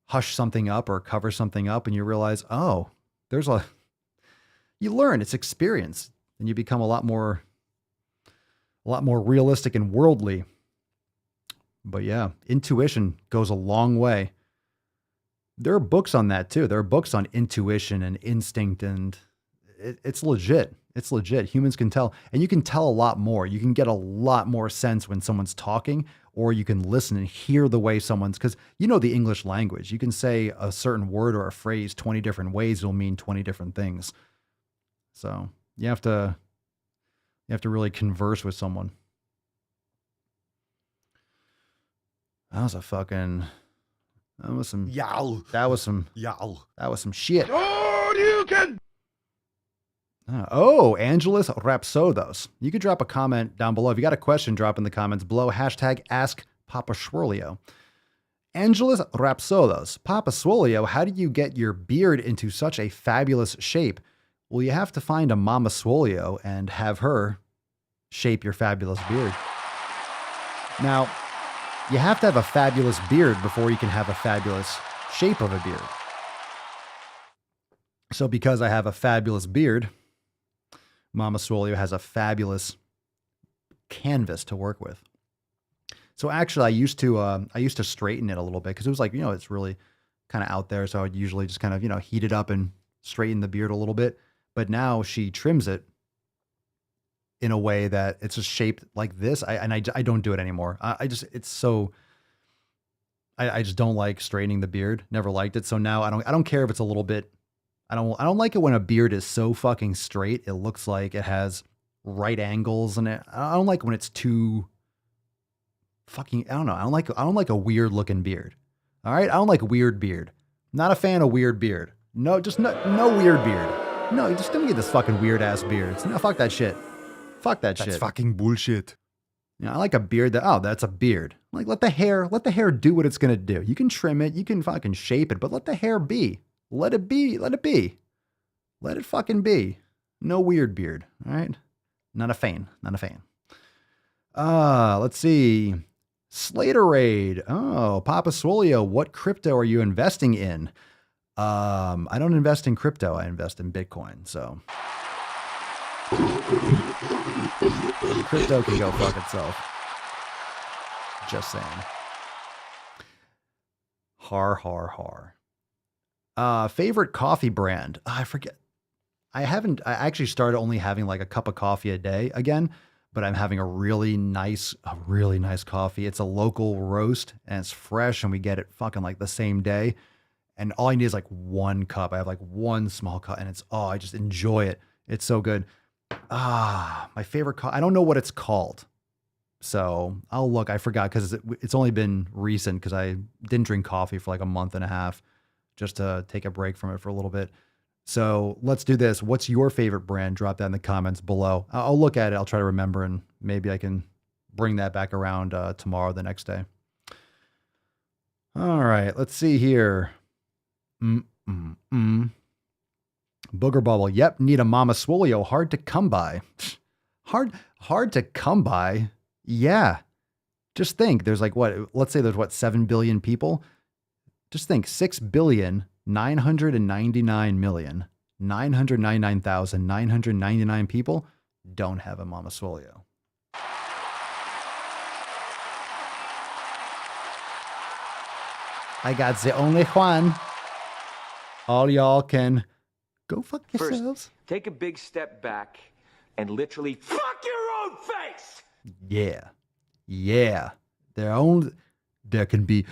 hush something up or cover something up. And you realize, oh, you learn, it's experience, and you become a lot more realistic and worldly. But yeah, intuition goes a long way. There are books on that too. There are books on intuition and instinct, and it's legit. It's legit. Humans can tell, and you can tell a lot more. You can get a lot more sense when someone's talking, or you can listen and hear the way because the English language. You can say a certain word or a phrase 20 different ways. It'll mean 20 different things. So you have to really converse with someone. That was some shit. Oh, Angelus Rapsodos. You could drop a comment down below. If you got a question, drop in the comments below. Hashtag Ask Papa Swolio. Angelus Rapsodos. Papa Swolio, how did you get your beard into such a fabulous shape? Well, you have to find a Mama Swolio and have her shape your fabulous beard. Now, you have to have a fabulous beard before you can have a fabulous shape of a beard. So because I have a fabulous beard, Mama Swolio has a fabulous canvas to work with. So actually I used to straighten it a little bit because it was like, it's really kind of out there. So I would usually just kind of, heat it up and straighten the beard a little bit. But now she trims it in a way that it's just shaped like this. I don't do it anymore. I just don't like straightening the beard. Never liked it. So now I don't care if it's a little bit, I don't like it when a beard is so fucking straight. It looks like it has right angles in it. I don't like when it's too fucking, I don't know. I don't like a weird looking beard. All right. I don't like weird beard. Not a fan of weird beard. No, just no weird beard. No, just don't get this fucking weird ass beard. No, fuck that shit. Fuck that shit. That's fucking bullshit. I like a beard that's a beard. Like let the hair do what it's going to do. You can trim it. You can fucking shape it, but let the hair be. Let it be. Let it be. Let it fucking be. No weird beard. All right. Not a fan. Let's see. Slaterade. Oh, Papa Swolio, what crypto are you investing in? I don't invest in crypto. I invest in Bitcoin. So crypto can go fuck itself. Just saying. Har. Favorite coffee brand? I forget. I actually started only having like a cup of coffee a day again, but I'm having a really nice coffee. It's a local roast and it's fresh and we get it fucking like the same day. And all I need is like one cup. I have like one small cup and I just enjoy it. It's so good. My favorite coffee. I don't know what it's called. So I'll look. I forgot because it's only been recent because I didn't drink coffee for like a month and a half just to take a break from it for a little bit. So let's do this. What's your favorite brand? Drop that in the comments below. I'll look at it. I'll try to remember and maybe I can bring that back around tomorrow, the next day. All right, let's see here. Booger Bubble. Yep, need a Mama Swolio. Hard to come by. Hard to come by. Yeah. Just think there's like let's say there's 7 billion people. Just think 6,999,999,999 people don't have a Mama Swolio. I got the only one. All y'all can go fuck yourselves. First, take a big step back and literally fuck your own face. Yeah. There can be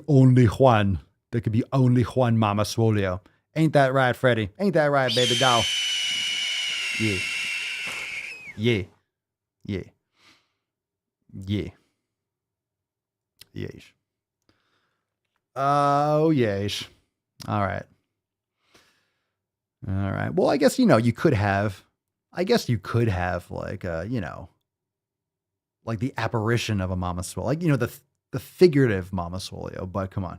only one. There can be only one Mama Swolio. Ain't that right, Freddy? Ain't that right, baby doll? Yeah. Yeesh. Oh, yeesh. All right. Well, I guess, you could have like, like the apparition of a Mama Swolio, like, the figurative Mama Swolio, but come on.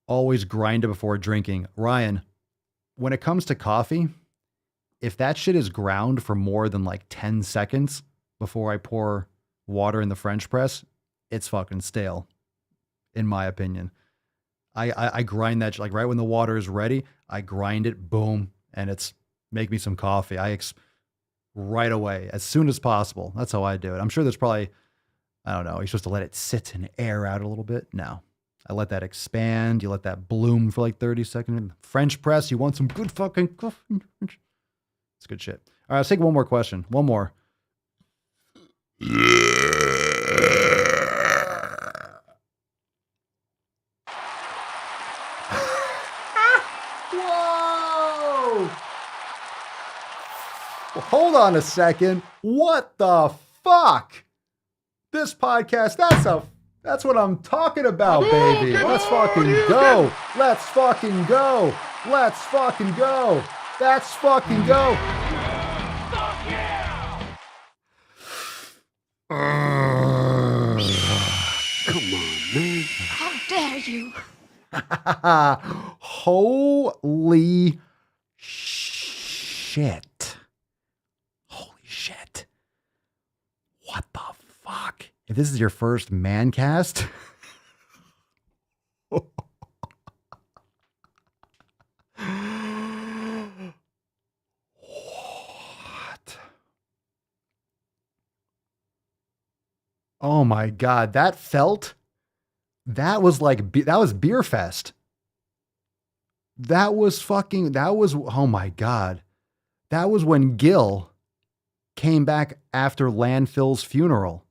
Always grind it before drinking. Ryan, when it comes to coffee, if that shit is ground for more than like 10 seconds before I pour water in the French press, it's fucking stale, in my opinion. I grind that, like right when the water is ready, I grind it, boom, and it's make me some coffee. Right away, as soon as possible. That's how I do it. I'm sure there's probably, I don't know, you're supposed to let it sit and air out a little bit. No, I let that expand. You let that bloom for like 30 seconds. French press, you want some good fucking coffee. It's good shit. All right, let's take one more question. One more. Whoa! Hold on a second. What the fuck? This podcast, that's what I'm talking about, baby. Let's fucking go. Let's fucking go. Let's fucking go. Let's fucking go. Fuck yeah! Come on, man. How dare you? Holy shit. Holy shit. What the fuck? If this is your first man cast, what? Oh my God, that felt That was like, that was Beer Fest. That was, oh my God. That was when Gil came back after Landfill's funeral.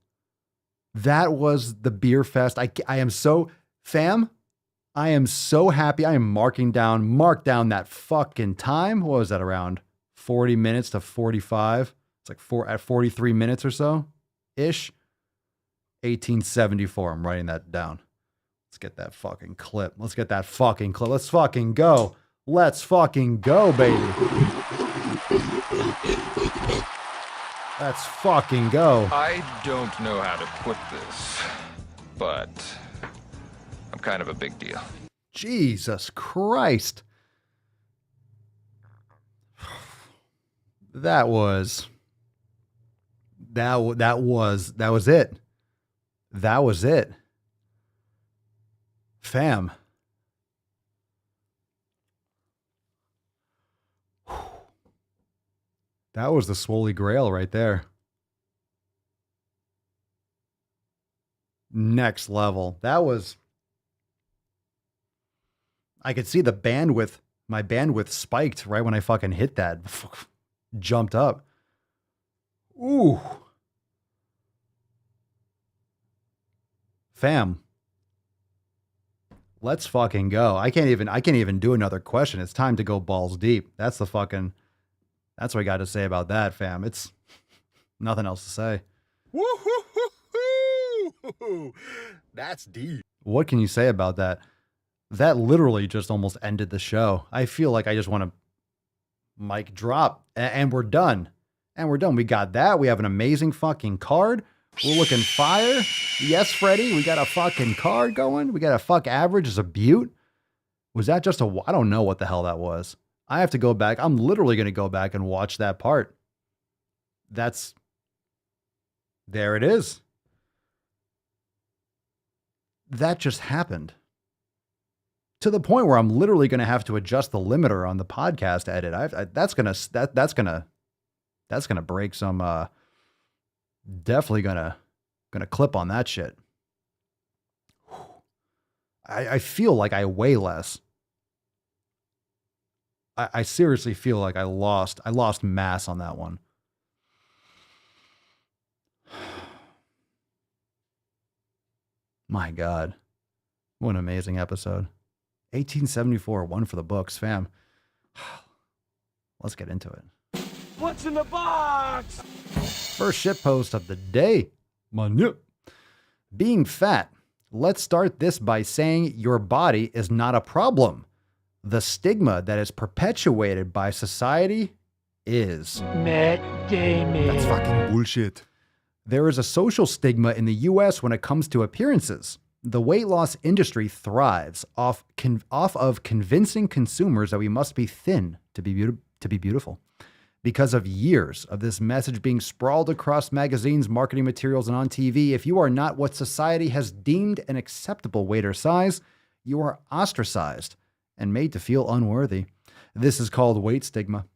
That was the Beer Fest. I am so, fam, I am so happy. I am mark down that fucking time. What was that, around 40 minutes to 45? It's like at 43 minutes or so ish. 1874. I'm writing that down. Let's get that fucking clip. Let's fucking go. Let's fucking go, baby. Let's fucking go. I don't know how to put this, but I'm kind of a big deal. Jesus Christ. That was it. That was it. Fam. That was the Swole Grail right there. Next level. That was, I could see the bandwidth, my bandwidth spiked right when I fucking hit that. Jumped up. Ooh. Fam. Let's fucking go. I can't even do another question. It's time to go balls deep. That's what I got to say about that, fam. It's nothing else to say. Woo-hoo-hoo-hoo. That's deep. What can you say about that? That literally just almost ended the show. I feel like I just want to mic drop and we're done. We got that. We have an amazing fucking card. We're looking fire. Yes, Freddie, we got a fucking card going. We got a fuck average as a butte. Was that just I don't know what the hell that was. I have to go back. I'm literally going to go back and watch that part. There it is. That just happened. To the point where I'm literally going to have to adjust the limiter on the podcast edit. That's going to break some, definitely gonna clip on that shit. I feel like I weigh less. I seriously feel like I lost mass on that one. My God. What an amazing episode. 1874, one for the books, fam. Let's get into it. What's in the box? First shitpost of the day. Manu. Being fat. Let's start this by saying your body is not a problem. The stigma that is perpetuated by society is. Matt Damon. That's fucking bullshit. There is a social stigma in the US when it comes to appearances. The weight loss industry thrives off of convincing consumers that we must be thin to be beautiful. Because of years of this message being sprawled across magazines, marketing materials, and on TV, if you are not what society has deemed an acceptable weight or size, you are ostracized and made to feel unworthy. This is called weight stigma.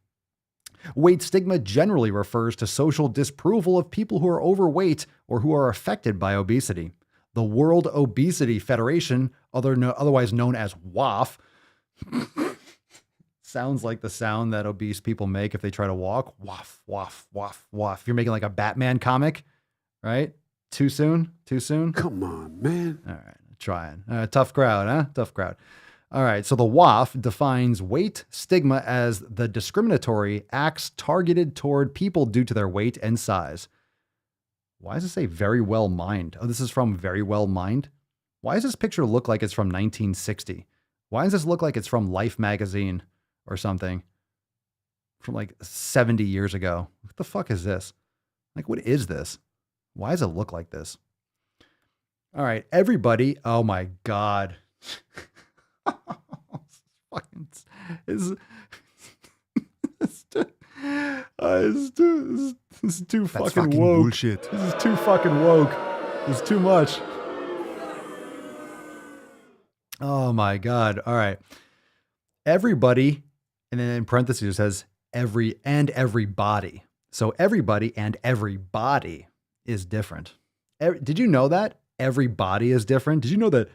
Weight stigma generally refers to social disapproval of people who are overweight or who are affected by obesity. The World Obesity Federation, otherwise known as WOF, sounds like the sound that obese people make if they try to walk. Waff, waff, waff, waff. You're making like a Batman comic, right? Too soon? Come on, man. All right, trying. Tough crowd, huh? Tough crowd. All right, so the WOF defines weight stigma as the discriminatory acts targeted toward people due to their weight and size. Why does it say Very Well Mind? Oh, this is from Very Well Mind? Why does this picture look like it's from 1960? Why does this look like it's from Life magazine or something from like 70 years ago? What the fuck is this? Like, what is this? Why does it look like this? All right, everybody. Oh my God. It's too fucking woke. Bullshit. This is too fucking woke. This is too much. Oh my God. All right. Everybody, and then in parentheses it says everybody. So everybody and everybody is different. Did you know that? Everybody is different. Did you know that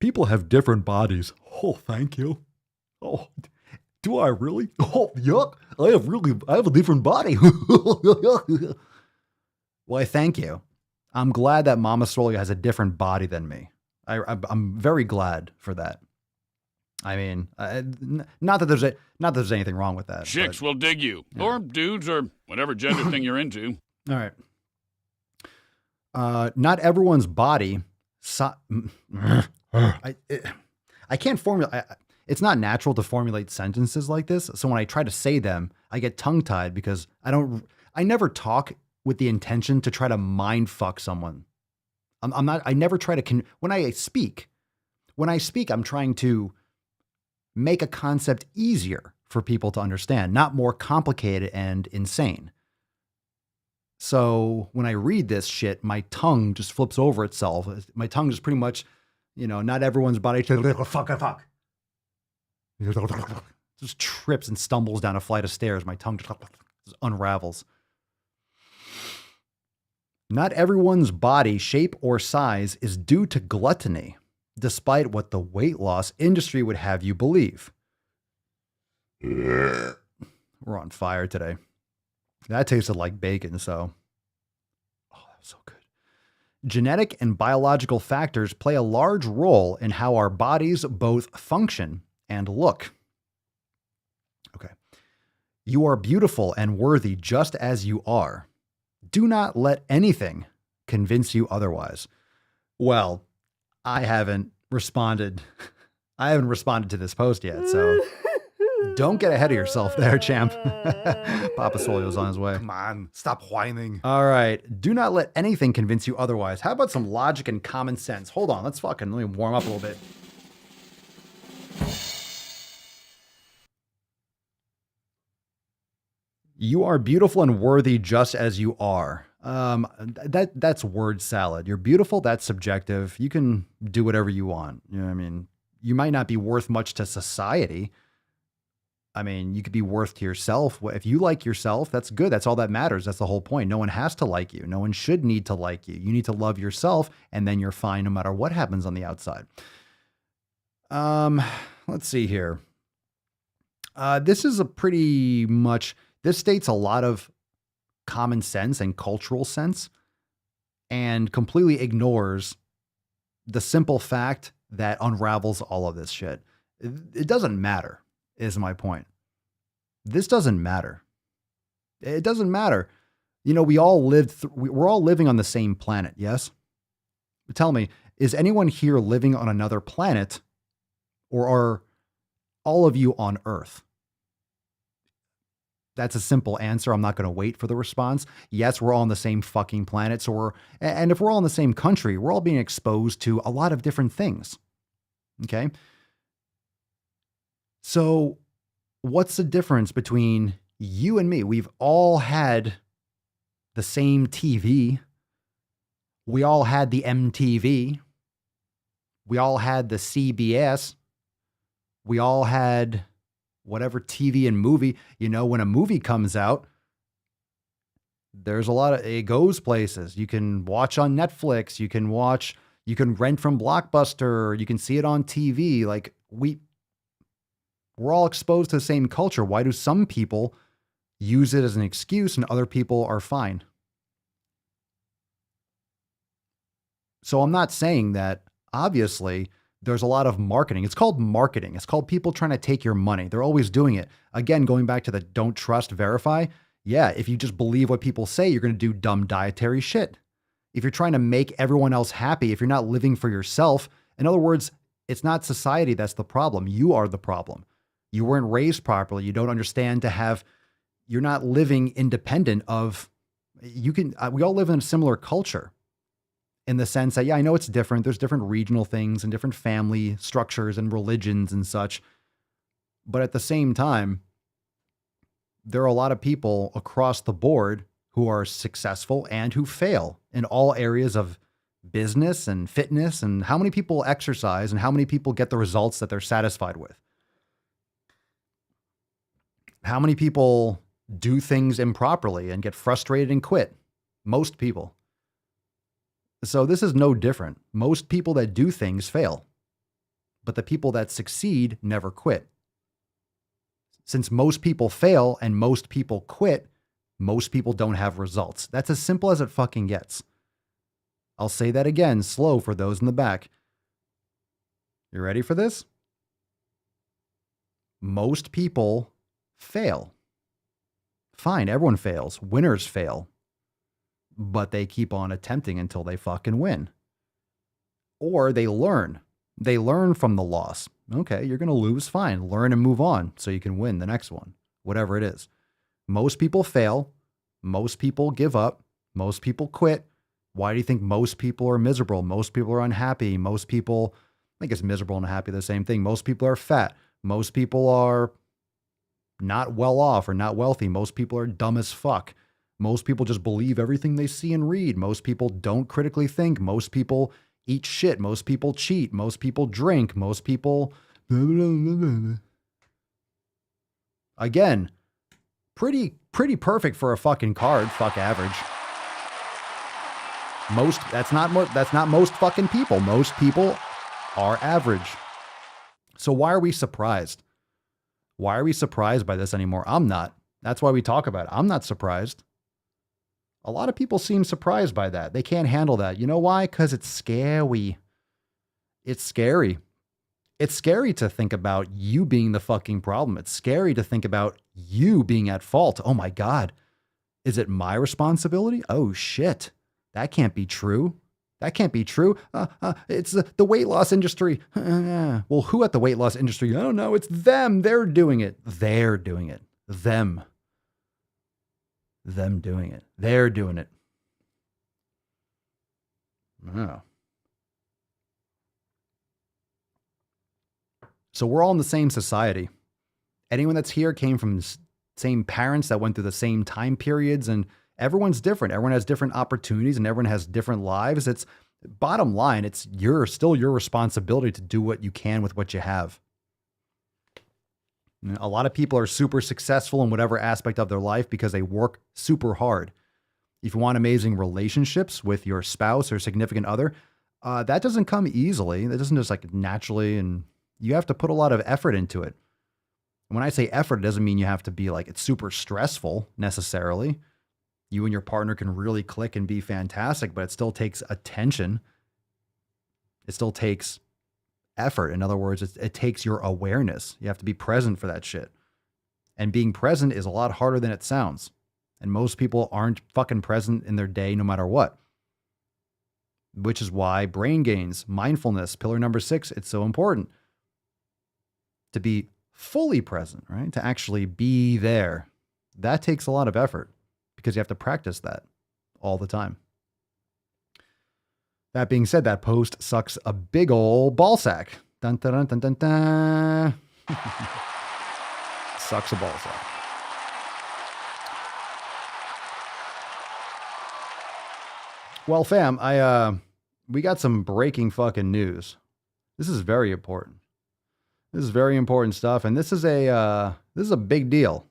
People have different bodies. Oh, thank you. Oh, do I really? Oh, yuck. I have a different body. Why, thank you. I'm glad that Mama Swole has a different body than me. I'm very glad for that. I mean, not that there's anything wrong with that. Chicks will dig you, or dudes, or whatever gender thing you're into. All right. Not everyone's body. I can't formulate. It's not natural to formulate sentences like this. So when I try to say them, I get tongue tied because I never talk with the intention to try to mind fuck someone. I never try to, when I speak, I'm trying to make a concept easier for people to understand, not more complicated and insane. So when I read this shit, my tongue just flips over itself. My tongue just pretty much, not everyone's body fuck. Just trips and stumbles down a flight of stairs. My tongue just unravels. Not everyone's body shape or size is due to gluttony, despite what the weight loss industry would have you believe. We're on fire today. That tasted like bacon, so. Oh, that was so good. Genetic and biological factors play a large role in how our bodies both function and look. Okay. You are beautiful and worthy just as you are. Do not let anything convince you otherwise. Well, I haven't responded to this post yet, so don't get ahead of yourself there, champ. Papa Swole on his way. Come on, stop whining. All right. Do not let anything convince you otherwise. How about some logic and common sense? Hold on. Let me warm up a little bit. You are beautiful and worthy just as you are. That's word salad. You're beautiful. That's subjective. You can do whatever you want. You know what I mean? You might not be worth much to society. I mean, you could be worth to yourself. If you like yourself, that's good. That's all that matters. That's the whole point. No one has to like you. No one should need to like you. You need to love yourself, and then you're fine no matter what happens on the outside. Let's see here. This is this states a lot of common sense and cultural sense and completely ignores the simple fact that unravels all of this shit. It doesn't matter, is my point. This doesn't matter. It doesn't matter. We're all living on the same planet, yes? But tell me, is anyone here living on another planet, or are all of you on Earth? That's a simple answer. I'm not going to wait for the response. Yes, we're all on the same fucking planet. And if we're all in the same country, we're all being exposed to a lot of different things. Okay. So what's the difference between you and me? We've all had the same TV. We all had the MTV. We all had the CBS. We all had whatever TV and movie. When a movie comes out, there's it goes places. You can watch on Netflix. You can rent from Blockbuster. You can see it on TV. Like we're all exposed to the same culture. Why do some people use it as an excuse and other people are fine? So I'm not saying that, obviously, there's a lot of marketing. It's called marketing. It's called people trying to take your money. They're always doing it. Again, going back to the don't trust, verify. Yeah, if you just believe what people say, you're going to do dumb dietary shit. If you're trying to make everyone else happy, if you're not living for yourself, in other words, it's not society that's the problem. You are the problem. You weren't raised properly. You don't understand you're not living independent of, we all live in a similar culture. In the sense that, yeah, I know it's different. There's different regional things and different family structures and religions and such. But at the same time, there are a lot of people across the board who are successful and who fail in all areas of business and fitness, and how many people exercise and how many people get the results that they're satisfied with. How many people do things improperly and get frustrated and quit? Most people. So this is no different. Most people that do things fail. but the people that succeed never quit. Since most people fail and most people quit, most people don't have results. That's as simple as it fucking gets. I'll say that again, slow for those in the back. You ready for this? Most people fail. Fine, everyone fails. Winners fail. But they keep on attempting until they fucking win. Or they learn. They learn from the loss. Okay, you're going to lose. Fine. Learn and move on so you can win the next one, whatever it is. Most people fail. Most people give up. Most people quit. Why do you think most people are miserable? Most people are unhappy. Most people, I think it's miserable and happy, the same thing. Most people are fat. Most people are not well off or not wealthy. Most people are dumb as fuck. Most people just believe everything they see and read. Most people don't critically think. Most people eat shit. Most people cheat. Most people drink. Most people... Again, pretty perfect for a fucking card. Fuck average. That's not most fucking people. Most people are average. So why are we surprised? Why are we surprised by this anymore? I'm not. That's why we talk about it. I'm not surprised. A lot of people seem surprised by that. They can't handle that. You know why? Because it's scary. It's scary. It's scary to think about you being the fucking problem. It's scary to think about you being at fault. Oh my God. Is it my responsibility? Oh shit. That can't be true. That can't be true. It's the weight loss industry. Well, who at the weight loss industry? I don't know. It's them. They're doing it. They're doing it. Them doing it. They're doing it. Oh. So we're all in the same society. Anyone that's here came from the same parents that went through the same time periods, and everyone's different. Everyone has different opportunities and everyone has different lives. It's bottom line. It's still your responsibility to do what you can with what you have. A lot of people are super successful in whatever aspect of their life because they work super hard. If you want amazing relationships with your spouse or significant other, that doesn't come easily. That doesn't just like naturally, and you have to put a lot of effort into it. And when I say effort, it doesn't mean you have to be like, it's super stressful necessarily. You and your partner can really click and be fantastic, but it still takes attention. It still takes effort. In other words, it takes your awareness. You have to be present for that shit. And being present is a lot harder than it sounds. And most people aren't fucking present in their day no matter what. Which is why brain gains, mindfulness, pillar number 6, it's so important. To be fully present, right? To actually be there. That takes a lot of effort because you have to practice that all the time. That being said, that post sucks a big ol' ball sack. Dun, dun, dun, dun, dun, dun. Sucks a ball sack. Well, fam, we got some breaking fucking news. This is very important. This is very important stuff, and this is a big deal.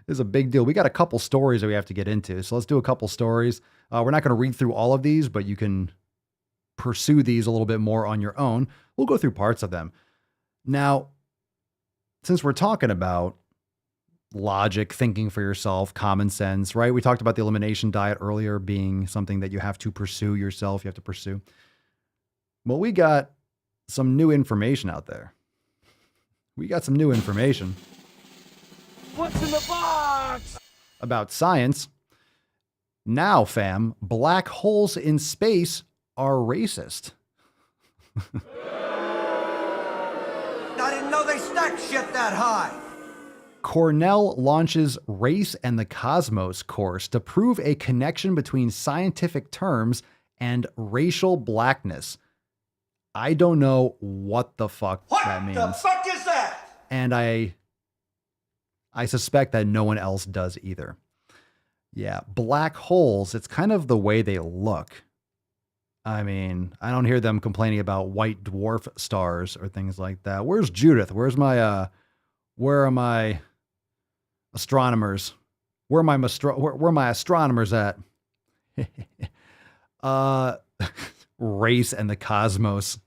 This is a big deal. We got a couple stories that we have to get into, so let's do a couple stories. We're not going to read through all of these, but you can pursue these a little bit more on your own. We'll go through parts of them. Now, since we're talking about logic, thinking for yourself, common sense, right? We talked about the elimination diet earlier being something that you have to pursue yourself. You have to pursue. Well, we got some new information out there. We got some new information. What's in the box? About science. Now, fam, black holes in space are racist. I didn't know they stacked shit that high. Cornell launches Race and the Cosmos course to prove a connection between scientific terms and racial blackness. I don't know what the fuck that means. What the fuck is that? And I suspect that no one else does either. Yeah, black holes, it's kind of the way they look. I mean, I don't hear them complaining about white dwarf stars or things like that. Where's Judith? Where are my astronomers? Where are my astronomers at? Race and the Cosmos.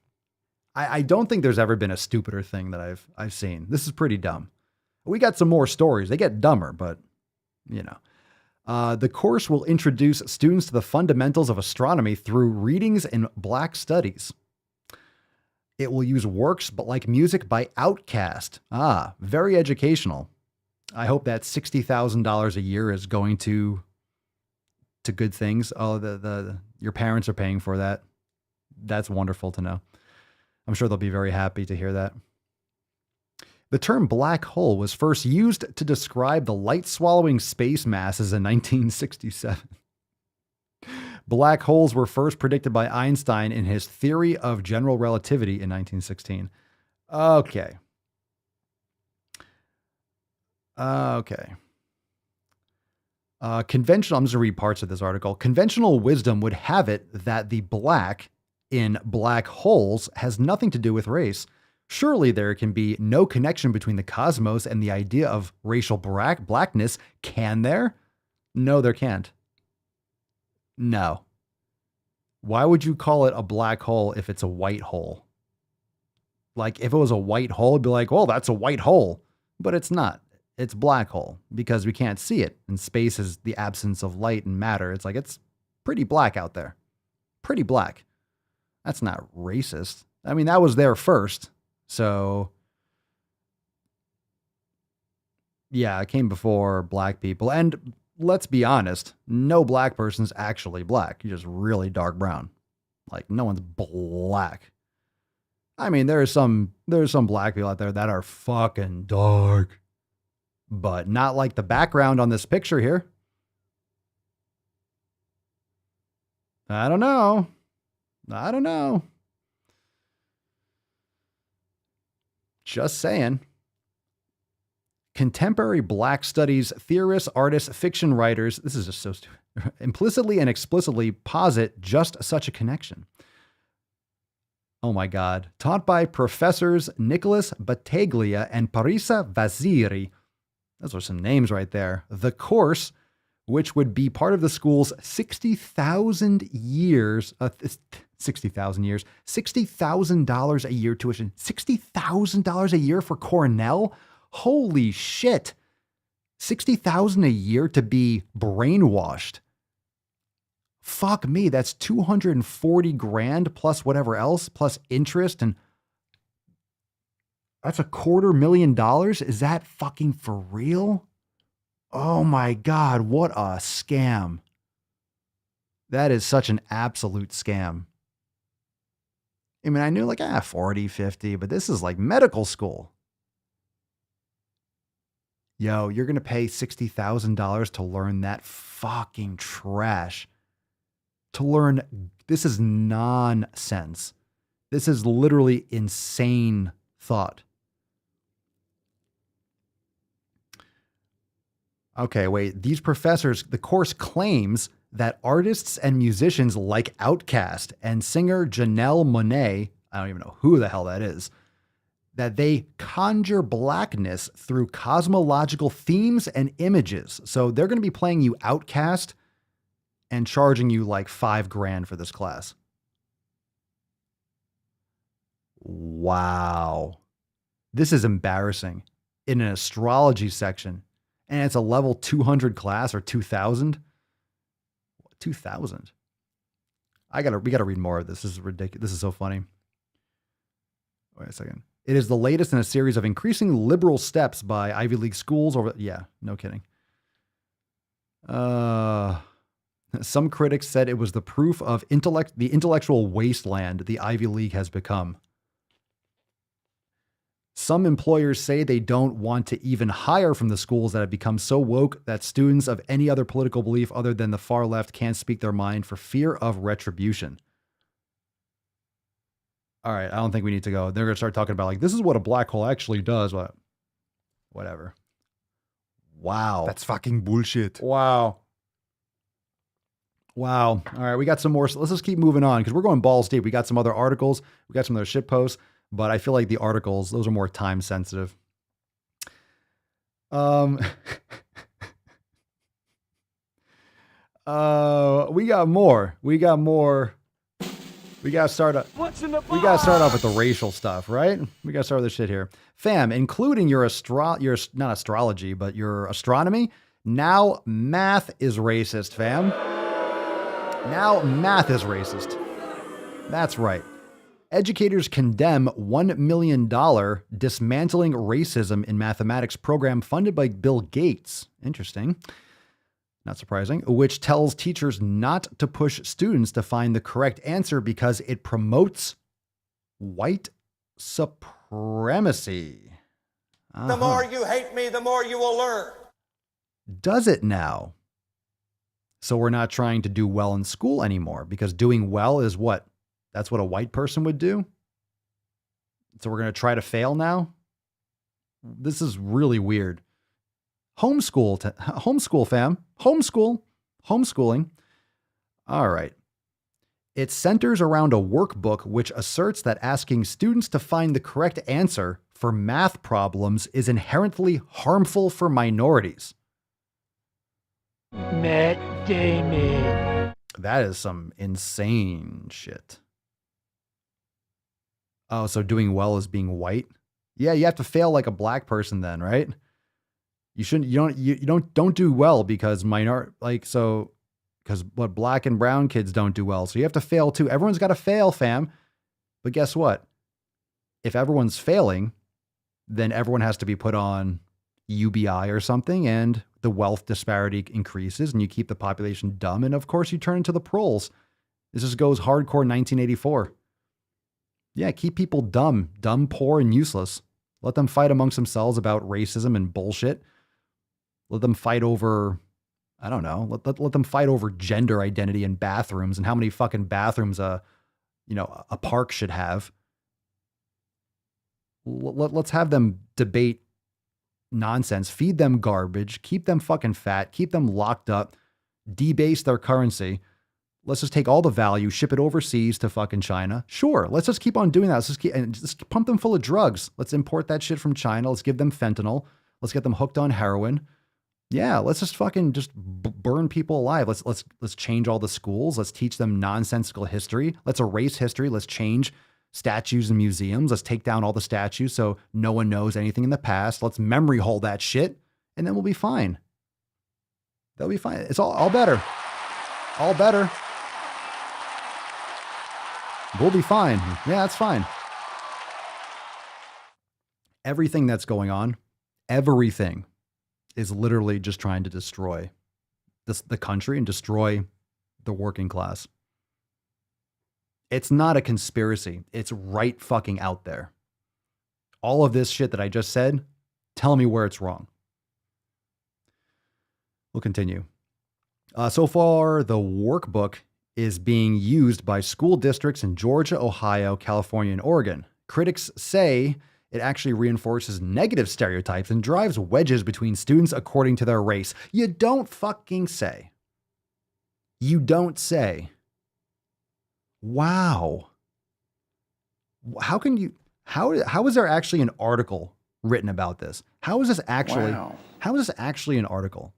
I don't think there's ever been a stupider thing that I've seen. This is pretty dumb. We got some more stories. They get dumber, but you know. The course will introduce students to the fundamentals of astronomy through readings in Black studies. It will use works but like music by Outkast. Very educational. I hope that $60,000 a year is going to good things. Oh, your parents are paying for that. That's wonderful to know. I'm sure they'll be very happy to hear that. The term black hole was first used to describe the light-swallowing space masses in 1967. Black holes were first predicted by Einstein in his theory of general relativity in 1916. Okay. Conventional, I'm just going to read parts of this article. Conventional wisdom would have it that the black in black holes has nothing to do with race. Surely there can be no connection between the cosmos and the idea of racial blackness. Can there? No, there can't. No. Why would you call it a black hole if it's a white hole? Like if it was a white hole, it'd be like, well, that's a white hole. But it's not. It's black hole because we can't see it. And space is the absence of light and matter. It's like, it's pretty black out there. Pretty black. That's not racist. I mean, that was there first. So, yeah, it came before black people. And let's be honest, no black person's actually black. You're just really dark brown. Like, no one's black. I mean, there's some black people out there that are fucking dark. But not like the background on this picture here. I don't know. Just saying. Contemporary black studies theorists, artists, fiction writers, this is just so stupid, implicitly and explicitly posit just such a connection. Oh my God. Taught by professors Nicholas Battaglia and Parisa Vaziri. Those are some names right there. The course, which would be part of the school's 60,000 years, $60,000 a year tuition. $60,000 a year for Cornell? Holy shit. $60,000 a year to be brainwashed. Fuck me, that's 240 grand plus whatever else, plus interest, and that's $250,000. Is that fucking for real? Oh my God, what a scam. That is such an absolute scam. I mean, I knew like 40, 50, but this is like medical school. Yo, you're going to pay $60,000 to learn that fucking trash. To learn, this is nonsense. This is literally insane thought. Okay, wait, these professors, the course claims that artists and musicians like Outkast and singer Janelle Monáe, I don't even know who the hell that is, that they conjure blackness through cosmological themes and images. So they're going to be playing you Outkast and charging you like $5,000 for this class. Wow. This is embarrassing. In an astrology section. And it's a level 200 class or 2000. 2000. We gotta read more of this. This is ridiculous. This is so funny. Wait a second. It is the latest in a series of increasing liberal steps by Ivy League schools over. Yeah, no kidding. Some critics said it was the proof of the intellectual wasteland the Ivy League has become. Some employers say they don't want to even hire from the schools that have become so woke that students of any other political belief other than the far left can't speak their mind for fear of retribution. All right, I don't think we need to go. They're going to start talking about like, this is what a black hole actually does. Whatever. Wow. That's fucking bullshit. Wow. All right, we got some more. So let's just keep moving on because we're going balls deep. We got some other articles. We got some other shit posts. But I feel like the articles, those are more time sensitive. We got more. We gotta start up. We gotta start off with the racial stuff, right? We gotta start with this shit here, fam. Including your not astrology, but your astronomy. Now math is racist, fam. Now math is racist. That's right. Educators condemn $1 million dismantling racism in mathematics program funded by Bill Gates. Interesting. Not surprising, which tells teachers not to push students to find the correct answer because it promotes white supremacy. The more you hate me, the more you will learn. Does it now? So we're not trying to do well in school anymore because doing well is what? That's what a white person would do? So we're going to try to fail now? This is really weird. Homeschool, fam. Homeschooling. All right. It centers around a workbook which asserts that asking students to find the correct answer for math problems is inherently harmful for minorities. Matt Damon. That is some insane shit. Oh, so doing well is being white? Yeah, you have to fail like a black person then, right? You don't do well because because what black and brown kids don't do well. So you have to fail too. Everyone's got to fail, fam. But guess what? If everyone's failing, then everyone has to be put on UBI or something, and the wealth disparity increases, and you keep the population dumb, and of course you turn into the proles. This just goes hardcore 1984. Yeah, keep people dumb, poor, and useless. Let them fight amongst themselves about racism and bullshit. Let them fight over, I don't know, let them fight over gender identity in bathrooms and how many fucking bathrooms a park should have. Let's have them debate nonsense, feed them garbage, keep them fucking fat, keep them locked up, debase their currency. Let's just take all the value, ship it overseas to fucking China. Sure, let's just keep on doing that. Let's just pump them full of drugs. Let's import that shit from China. Let's give them fentanyl. Let's get them hooked on heroin. Yeah, let's just fucking burn people alive. Let's change all the schools. Let's teach them nonsensical history. Let's erase history. Let's change statues and museums. Let's take down all the statues so no one knows anything in the past. Let's memory hold that shit, and then we'll be fine. That'll be fine. It's all better. All better. We'll be fine. Yeah, that's fine. Everything that's going on, everything is literally just trying to destroy the country and destroy the working class. It's not a conspiracy. It's right fucking out there. All of this shit that I just said, tell me where it's wrong. We'll continue. So far, the workbook is being used by school districts in Georgia, Ohio, California, and Oregon. Critics say it actually reinforces negative stereotypes and drives wedges between students according to their race. You don't fucking say. You don't say. Wow. How can you, how is there actually an article written about this? How is this actually, how is this actually an article?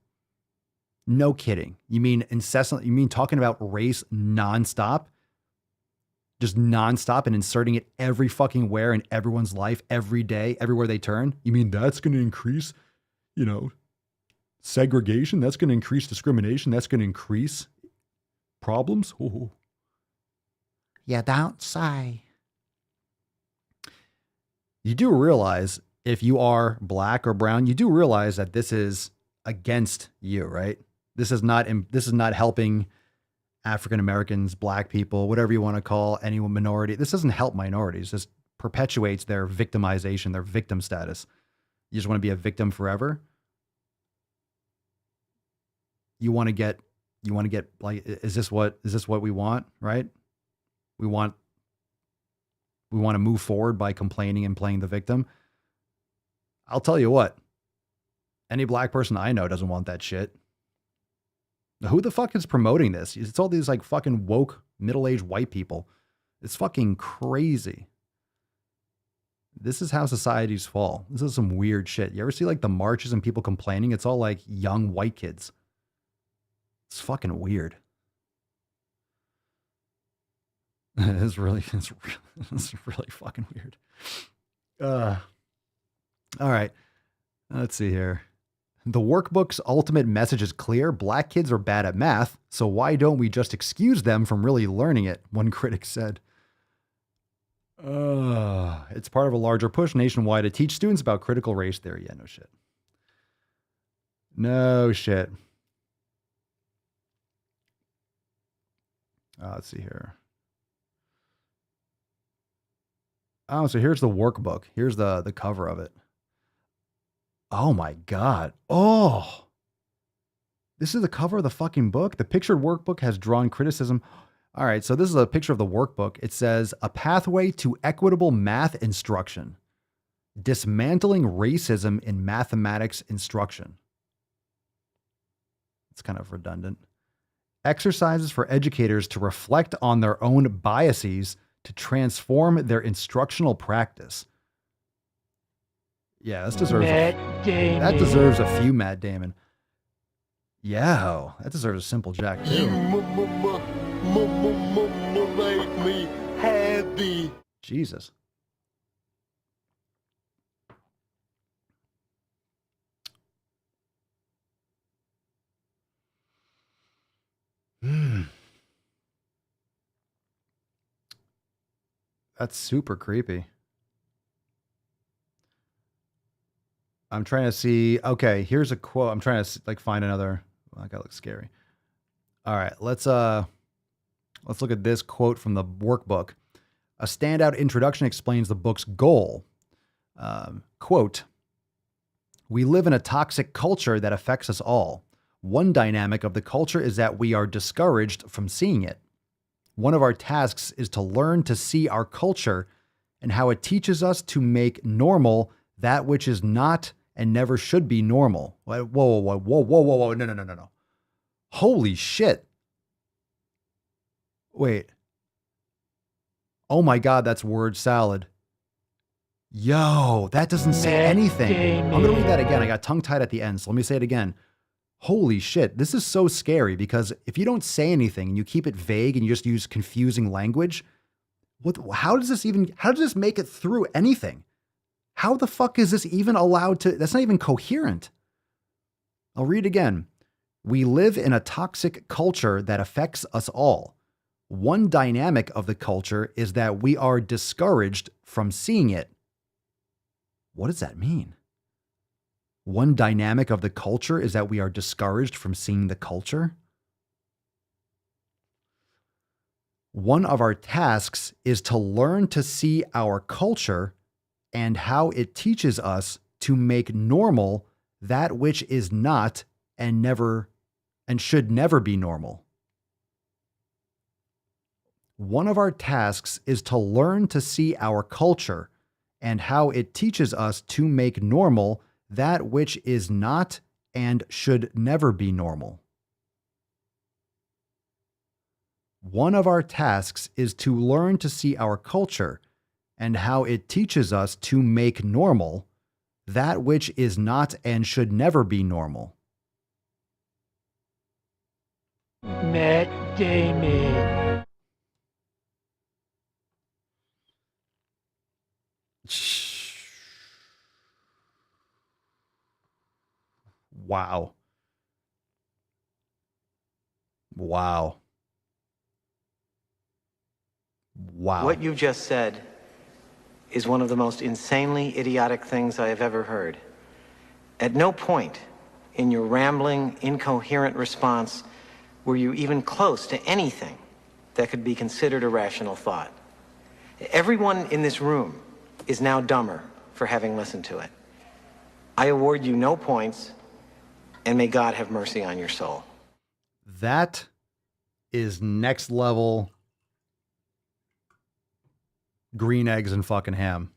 No kidding. You mean incessantly, you mean talking about race nonstop? Just nonstop and inserting it every fucking where in everyone's life, every day, everywhere they turn? You mean that's going to increase, segregation? That's going to increase discrimination? That's going to increase problems? Oh. You don't say. You do realize if you are black or brown, you do realize that this is against you, right? This is not helping African Americans, black people, whatever you want to call any minority. This doesn't help minorities. This perpetuates their victimization, their victim status. You just want to be a victim forever. You want to get like, is this what we want, right? We want to move forward by complaining and playing the victim. I'll tell you what, any black person I know doesn't want that shit. Who the fuck is promoting this? It's all these like fucking woke middle-aged white people. It's fucking crazy. This is how societies fall. This is some weird shit. You ever see like the marches and people complaining? It's all like young white kids. It's fucking weird. It's really fucking weird. All right. Let's see here. The workbook's ultimate message is clear. Black kids are bad at math, so why don't we just excuse them from really learning it? One critic said. It's part of a larger push nationwide to teach students about critical race theory. Yeah, no shit. No shit. Let's see here. Oh, so here's the workbook. Here's the cover of it. Oh my God. Oh, this is the cover of the fucking book. The pictured workbook has drawn criticism. All right, so this is a picture of the workbook. It says, a pathway to equitable math instruction, dismantling racism in mathematics instruction. It's kind of redundant. Exercises for educators to reflect on their own biases to transform their instructional practice. Yeah, this deserves that deserves a few Matt Damon. Yeah, that deserves a Simple Jack too. Make me happy. Jesus. That's super creepy. I'm trying to see. Okay, here's a quote. I'm trying to find another. Well, that guy looks scary. All right, let's look at this quote from the workbook. A standout introduction explains the book's goal. Quote, we live in a toxic culture that affects us all. One dynamic of the culture is that we are discouraged from seeing it. One of our tasks is to learn to see our culture and how it teaches us to make normal that which is not and never should be normal. Whoa. No. Holy shit. Wait. Oh my God, that's word salad. Yo, that doesn't say anything. I'm going to read that again. I got tongue tied at the end, so let me say it again. Holy shit, this is so scary because if you don't say anything and you keep it vague and you just use confusing language, how does this make it through anything? How the fuck is this even allowed to? That's not even coherent. I'll read again. We live in a toxic culture that affects us all. One dynamic of the culture is that we are discouraged from seeing it. What does that mean? One dynamic of the culture is that we are discouraged from seeing the culture. One of our tasks is to learn to see our culture and how it teaches us to make normal that which is not and should never be normal. One of our tasks is to learn to see our culture and how it teaches us to make normal that which is not and should never be normal. One of our tasks is to learn to see our culture and how it teaches us to make normal that which is not and should never be normal. Matt Damon. Wow. Wow. Wow. What you just said is one of the most insanely idiotic things I have ever heard. At no point in your rambling, incoherent response were you even close to anything that could be considered a rational thought. Everyone in this room is now dumber for having listened to it. I award you no points, and may God have mercy on your soul. That is next level green eggs and fucking ham.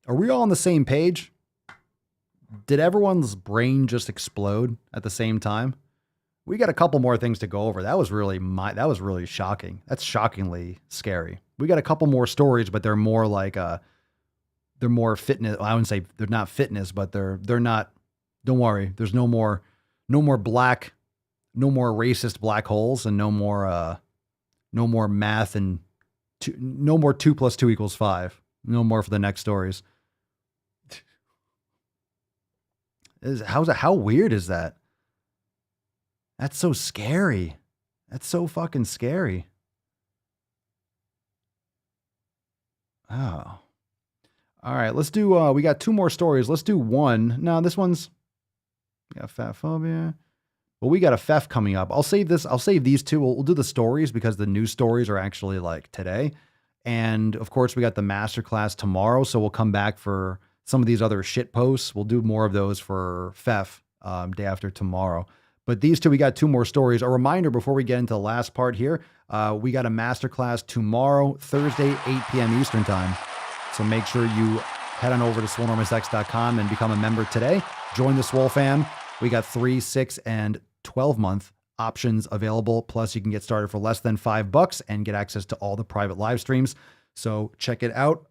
Are we all on the same page? Did everyone's brain just explode at the same time? We got a couple more things to go over. That was really shocking. That's shockingly scary. We got a couple more stories, but they're more like they're more fitness. I wouldn't say they're not fitness, but they're not. Don't worry. There's no more racist black holes, and no more No more math and no more 2 + 2 = 5. No more for the next stories. How weird is that? That's so scary. That's so fucking scary. Oh. All right, let's do, we got 2 more stories. Let's do one. No, this one's, we got fat phobia. Well, we got a FEF coming up. I'll save these 2. We'll do the stories because the news stories are actually like today. And of course, we got the masterclass tomorrow. So we'll come back for some of these other shit posts. We'll do more of those for FEF day after tomorrow. But these 2, we got 2 more stories. A reminder before we get into the last part here, we got a masterclass tomorrow, Thursday, 8 p.m. Eastern time. So make sure you head on over to swolenormousx.com and become a member today. Join the Swole fam. We got 3, 6, and 12-month options available. Plus, you can get started for less than $5 and get access to all the private live streams. So check it out.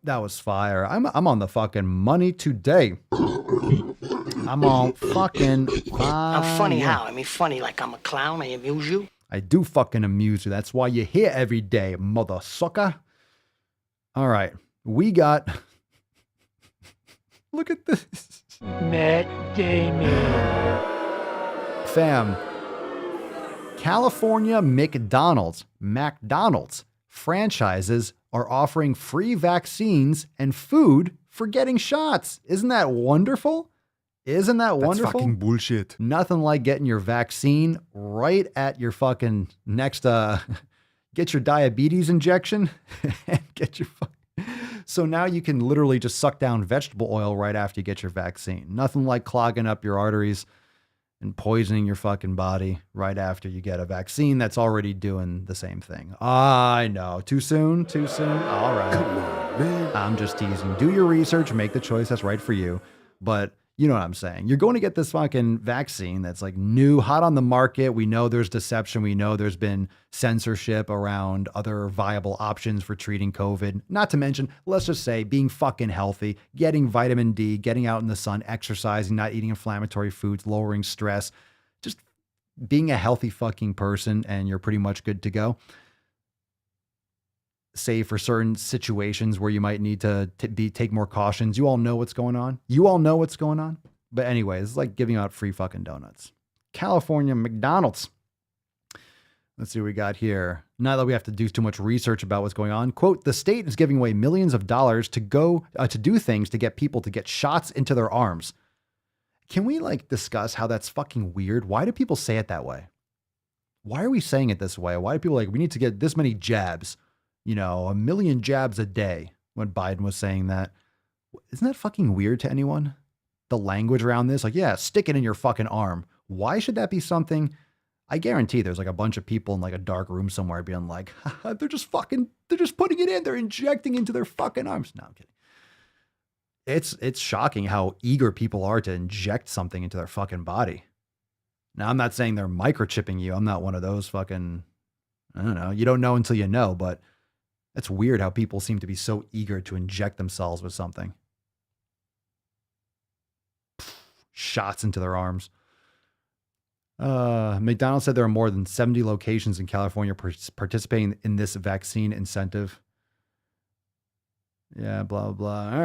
That was fire. I'm on the fucking money today. I'm on fucking fire. I'm funny how? I mean, funny like I'm a clown. I amuse you. I do fucking amuse you. That's why you're here every day, mother sucker. All right. We got... Look at this. Matt Damon. Fam. California McDonald's franchises are offering free vaccines and food for getting shots. Isn't that wonderful? Isn't that wonderful? That's fucking bullshit. Nothing like getting your vaccine right at your fucking next, get your diabetes injection and get your so now you can literally just suck down vegetable oil right after you get your vaccine. Nothing like clogging up your arteries and poisoning your fucking body right after you get a vaccine that's already doing the same thing. I know. Too soon? Too soon? All right. Come on, man. I'm just teasing. Do your research, make the choice that's right for you. But you know what I'm saying. You're going to get this fucking vaccine that's like new, hot on the market. We know there's deception. We know there's been censorship around other viable options for treating COVID. Not to mention, let's just say being fucking healthy, getting vitamin D, getting out in the sun, exercising, not eating inflammatory foods, lowering stress, just being a healthy fucking person, and you're pretty much good to go. Save for certain situations where you might need to take more cautions. You all know what's going on. But anyway, it's like giving out free fucking donuts. California McDonald's. Let's see what we got here. Not that we have to do too much research about what's going on. Quote, the state is giving away millions of dollars to do things to get people to get shots into their arms. Can we like discuss how that's fucking weird? Why do people say it that way? Why are we saying it this way? Why do people like, we need to get this many jabs? 1 million jabs a day when Biden was saying that. Isn't that fucking weird to anyone? The language around this, like, yeah, stick it in your fucking arm. Why should that be something? I guarantee there's like a bunch of people in like a dark room somewhere being like, they're just putting it in. They're injecting into their fucking arms. No, I'm kidding. It's shocking how eager people are to inject something into their fucking body. Now, I'm not saying they're microchipping you. I'm not one of those fucking, I don't know. You don't know until you know, but it's weird how people seem to be so eager to inject themselves with something. Shots into their arms. McDonald's said there are more than 70 locations in California participating in this vaccine incentive. Yeah, blah, blah. All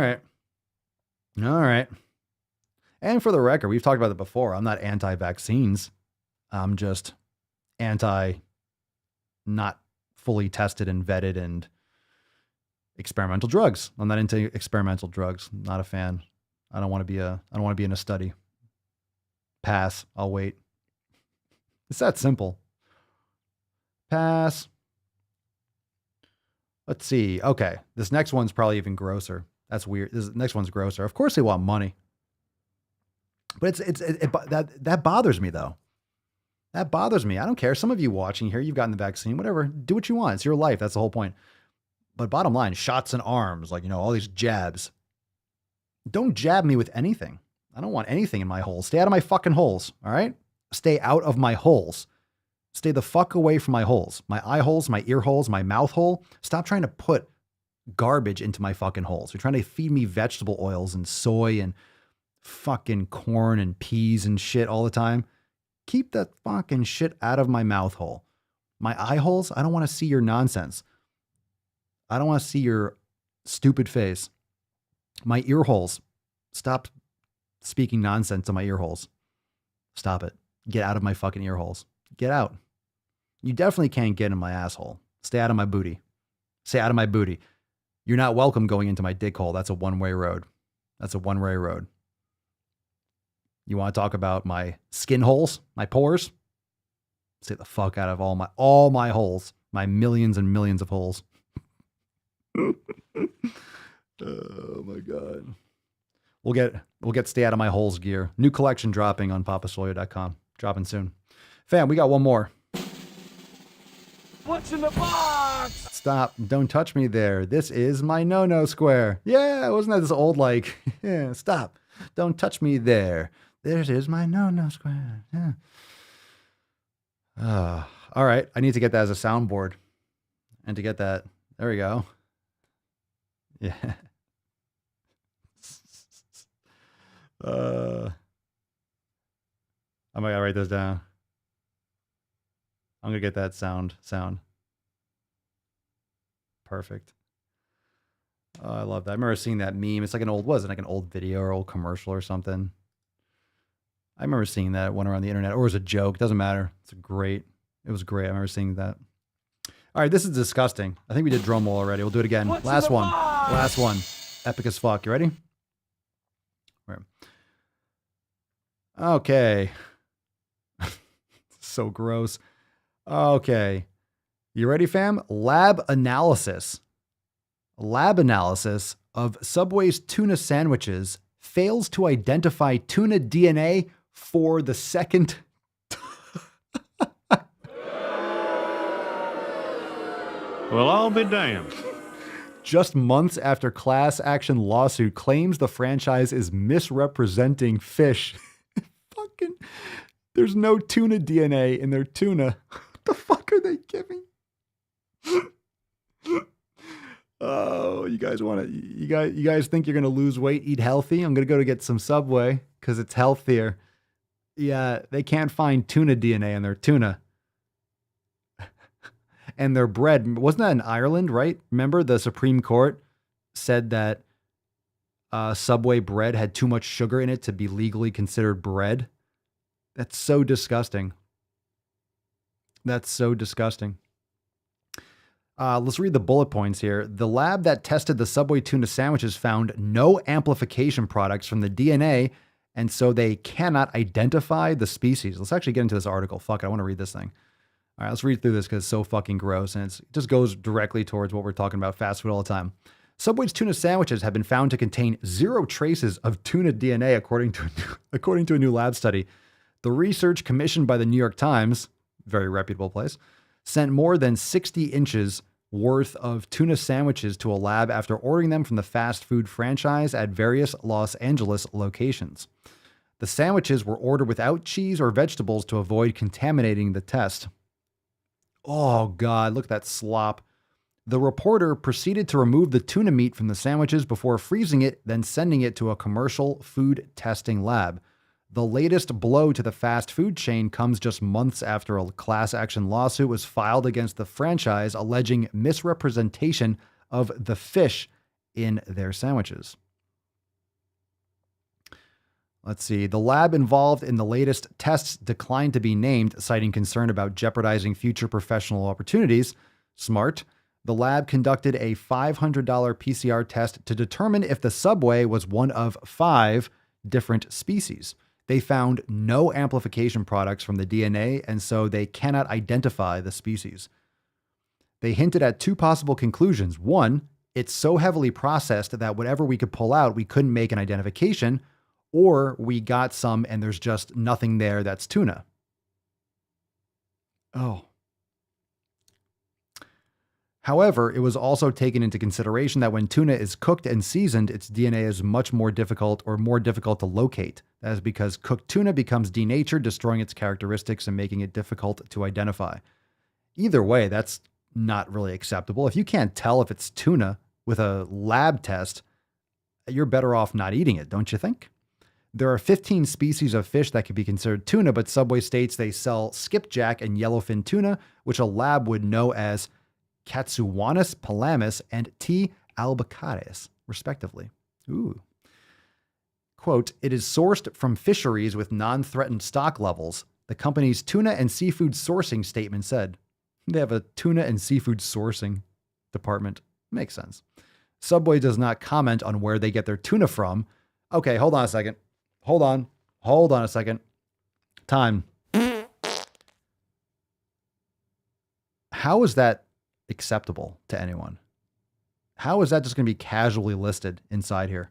right. And for the record, we've talked about it before. I'm not anti-vaccines. I'm just anti not fully tested and vetted and experimental drugs. I'm not into experimental drugs. Not a fan. I don't want to be in a study. Pass. I'll wait. It's that simple. Pass. Let's see. Okay. This next one's probably even grosser. That's weird. This next one's grosser. Of course they want money. But that bothers me though. That bothers me. I don't care. Some of you watching here, you've gotten the vaccine, whatever. Do what you want. It's your life. That's the whole point. But bottom line, shots in arms, like, all these jabs. Don't jab me with anything. I don't want anything in my holes. Stay out of my fucking holes. All right? Stay out of my holes. Stay the fuck away from my holes. My eye holes, my ear holes, my mouth hole. Stop trying to put garbage into my fucking holes. You're trying to feed me vegetable oils and soy and fucking corn and peas and shit all the time. Keep that fucking shit out of my mouth hole. My eye holes, I don't want to see your nonsense. I don't want to see your stupid face. My ear holes, stop speaking nonsense to my ear holes. Stop it. Get out of my fucking ear holes. Get out. You definitely can't get in my asshole. Stay out of my booty. Stay out of my booty. You're not welcome going into my dick hole. That's a one-way road. That's a one-way road. You want to talk about my skin holes, my pores? Stay the fuck out of all my holes, my millions and millions of holes. Oh my God. We'll get stay out of my holes gear. New collection dropping on papasoyo.com. Dropping soon. Fam, we got one more. What's in the box? Stop. Don't touch me there. This is my no-no square. Yeah, wasn't that this old yeah, stop. Don't touch me there. There it is, my no-no square. Yeah. All right. I need to get that as a soundboard. And to get that, there we go. Yeah. I might gotta write this down. I'm gonna get that sound. Perfect. Oh, I love that. I remember seeing that meme. It's like an old video or old commercial or something. I remember seeing that. It went around the internet, or it was a joke. Doesn't matter. It was great. I remember seeing that. All right, this is disgusting. I think we did drum roll already. We'll do it again. Last one. Epic as fuck. You ready? Okay. So gross. Okay. You ready, fam? Lab analysis of Subway's tuna sandwiches fails to identify tuna DNA for the second. Well, I'll be damned. Just months after class action lawsuit claims the franchise is misrepresenting fish. Fucking, there's no tuna DNA in their tuna. What the fuck are they giving? Oh, you guys think you're going to lose weight, eat healthy? I'm going to go to get some Subway because it's healthier. Yeah, they can't find tuna DNA in their tuna. And their bread, wasn't that in Ireland, right? Remember the Supreme Court said that Subway bread had too much sugar in it to be legally considered bread? That's so disgusting. Let's read the bullet points here. The lab that tested the Subway tuna sandwiches found no amplification products from the DNA, and so they cannot identify the species. Let's actually get into this article. Fuck it, I want to read this thing. All right, let's read through this because it's so fucking gross, and it just goes directly towards what we're talking about, fast food all the time. Subway's tuna sandwiches have been found to contain 0 traces of tuna DNA, according to a new lab study. The research, commissioned by the New York Times, very reputable place, sent more than 60 inches worth of tuna sandwiches to a lab after ordering them from the fast food franchise at various Los Angeles locations. The sandwiches were ordered without cheese or vegetables to avoid contaminating the test. Oh, God, look at that slop. The reporter proceeded to remove the tuna meat from the sandwiches before freezing it, then sending it to a commercial food testing lab. The latest blow to the fast food chain comes just months after a class action lawsuit was filed against the franchise alleging misrepresentation of the fish in their sandwiches. Let's see. The lab involved in the latest tests declined to be named, citing concern about jeopardizing future professional opportunities. Smart. The lab conducted a $500 PCR test to determine if the Subway was one of 5 different species. They found no amplification products from the DNA, and so they cannot identify the species. They hinted at 2 possible conclusions. 1, it's so heavily processed that whatever we could pull out, we couldn't make an identification, or we got some and there's just nothing there that's tuna. Oh. However, it was also taken into consideration that when tuna is cooked and seasoned, its DNA is much more difficult to locate. That is because cooked tuna becomes denatured, destroying its characteristics and making it difficult to identify. Either way, that's not really acceptable. If you can't tell if it's tuna with a lab test, you're better off not eating it, don't you think? There are 15 species of fish that could be considered tuna, but Subway states they sell skipjack and yellowfin tuna, which a lab would know as Katsuwanus palamis and T. albicaris, respectively. Ooh. Quote, it is sourced from fisheries with non-threatened stock levels. The company's tuna and seafood sourcing statement said. They have a tuna and seafood sourcing department. Makes sense. Subway does not comment on where they get their tuna from. Okay, hold on a second. Hold on a second. Time. How is that acceptable to anyone? How is that just going to be casually listed inside here?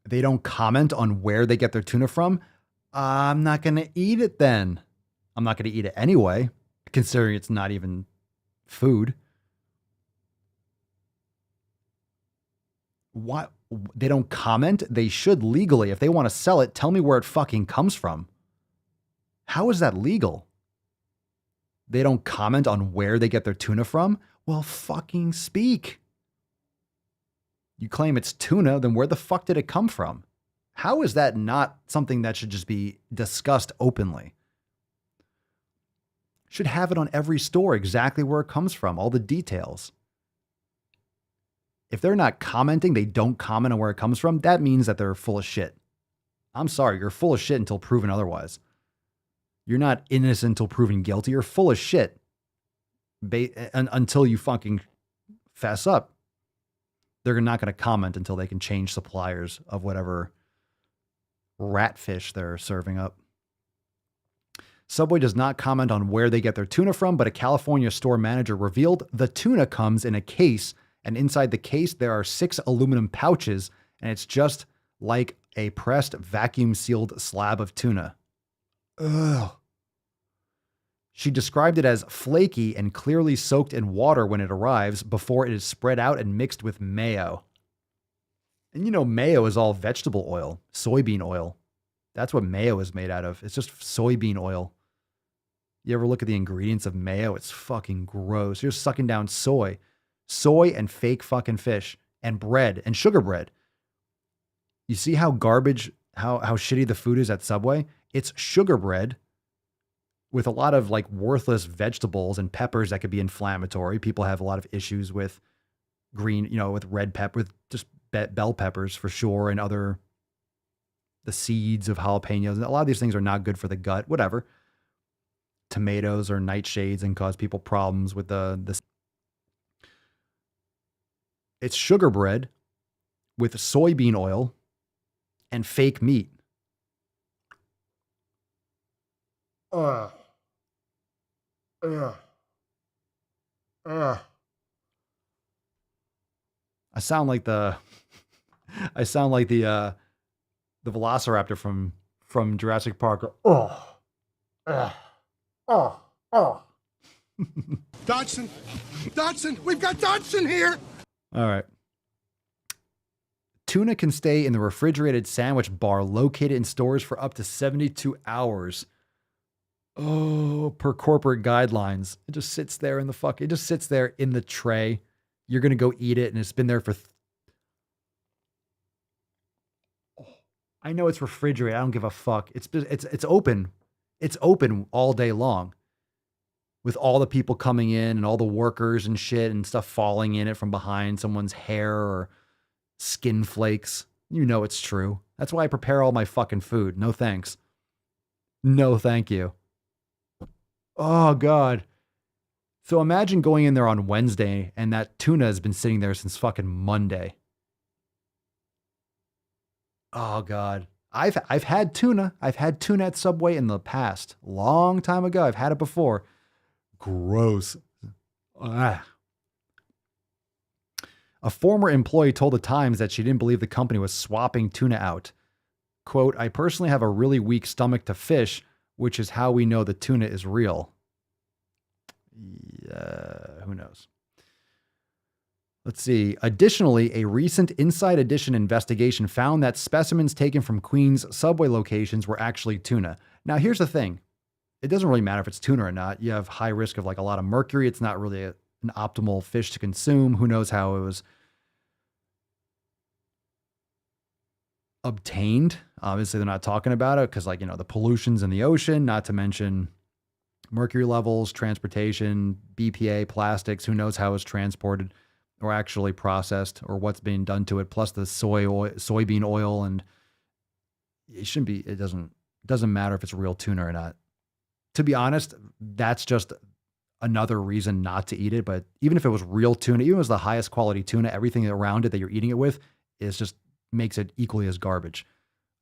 They don't comment on where they get their tuna from. I'm not going to eat it then. I'm not going to eat it anyway, considering it's not even food. Why? They don't comment? They should legally. If they want to sell it, tell me where it fucking comes from. How is that legal? They don't comment on where they get their tuna from? Well, fucking speak. You claim it's tuna, then where the fuck did it come from? How is that not something that should just be discussed openly? Should have it on every store, exactly where it comes from, all the details. If they're not commenting, they don't comment on where it comes from, that means that they're full of shit. I'm sorry, you're full of shit until proven otherwise. You're not innocent until proven guilty. You're full of shit until you fucking fess up. They're not going to comment until they can change suppliers of whatever ratfish they're serving up. Subway does not comment on where they get their tuna from, but a California store manager revealed the tuna comes in a case, and inside the case there are 6 aluminum pouches, and it's just like a pressed vacuum-sealed slab of tuna. Ugh. She described it as flaky and clearly soaked in water when it arrives before it is spread out and mixed with mayo. And you know, mayo is all vegetable oil, soybean oil. That's what mayo is made out of. It's just soybean oil. You ever look at the ingredients of mayo? It's fucking gross. You're sucking down soy and fake fucking fish and bread and sugar bread. You see how garbage, how shitty the food is at Subway? It's sugar bread with a lot of like worthless vegetables and peppers that could be inflammatory. People have a lot of issues with green, with red pepper, with just bell peppers for sure, and the seeds of jalapenos. And a lot of these things are not good for the gut, whatever. Tomatoes are nightshades and cause people problems with the. It's sugar bread with soybean oil and fake meat. I sound like the Velociraptor from Jurassic Park. Dodson, we've got Dodson here. All right. Tuna can stay in the refrigerated sandwich bar located in stores for up to 72 hours. Oh, per corporate guidelines. It just sits there in it just sits there in the tray. You're going to go eat it, and it's been there for I know it's refrigerated. I don't give a fuck. It's open. It's open all day long with all the people coming in and all the workers and shit and stuff falling in it from behind, someone's hair or skin flakes. You know it's true. That's why I prepare all my fucking food. No thanks. No thank you. Oh, God. So imagine going in there on Wednesday and that tuna has been sitting there since fucking Monday. Oh, God. I've had tuna. I've had tuna at Subway in the past. Long time ago. I've had it before. Gross. Ah. A former employee told the Times that she didn't believe the company was swapping tuna out. Quote, I personally have a really weak stomach to fish, which is how we know the tuna is real. Yeah, who knows? Let's see. Additionally, a recent Inside Edition investigation found that specimens taken from Queens Subway locations were actually tuna. Now, here's the thing. It doesn't really matter if it's tuna or not. You have high risk of like a lot of mercury. It's not really an optimal fish to consume. Who knows how it was obtained. Obviously, they're not talking about it because, like, the pollution's in the ocean, not to mention mercury levels, transportation, BPA, plastics, who knows how it's transported or actually processed or what's being done to it, plus the soybean oil. And it doesn't matter if it's real tuna or not. To be honest, that's just another reason not to eat it. But even if it was real tuna, even if it was the highest quality tuna, everything around it that you're eating it with is just makes it equally as garbage.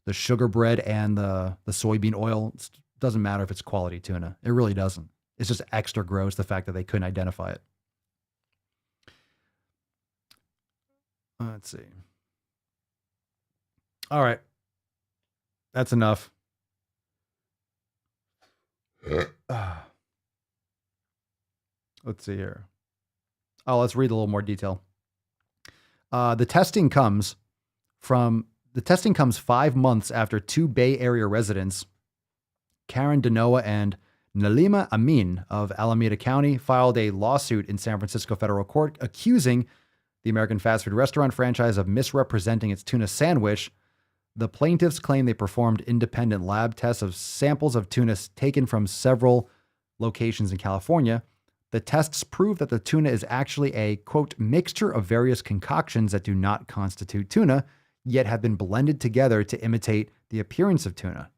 The sugar bread and the soybean oil, it doesn't matter if it's quality tuna. It really doesn't. It's just extra gross, the fact that they couldn't identify it. Let's see. All right. That's enough. Let's see here. Oh, let's read a little more detail. The testing comes 5 months after two Bay Area residents, Karen Denoa and Nalima Amin of Alameda County, filed a lawsuit in San Francisco federal court accusing the American fast food restaurant franchise of misrepresenting its tuna sandwich. The plaintiffs claim they performed independent lab tests of samples of tuna taken from several locations in California. The tests prove that the tuna is actually a, quote, mixture of various concoctions that do not constitute tuna, yet have been blended together to imitate the appearance of tuna.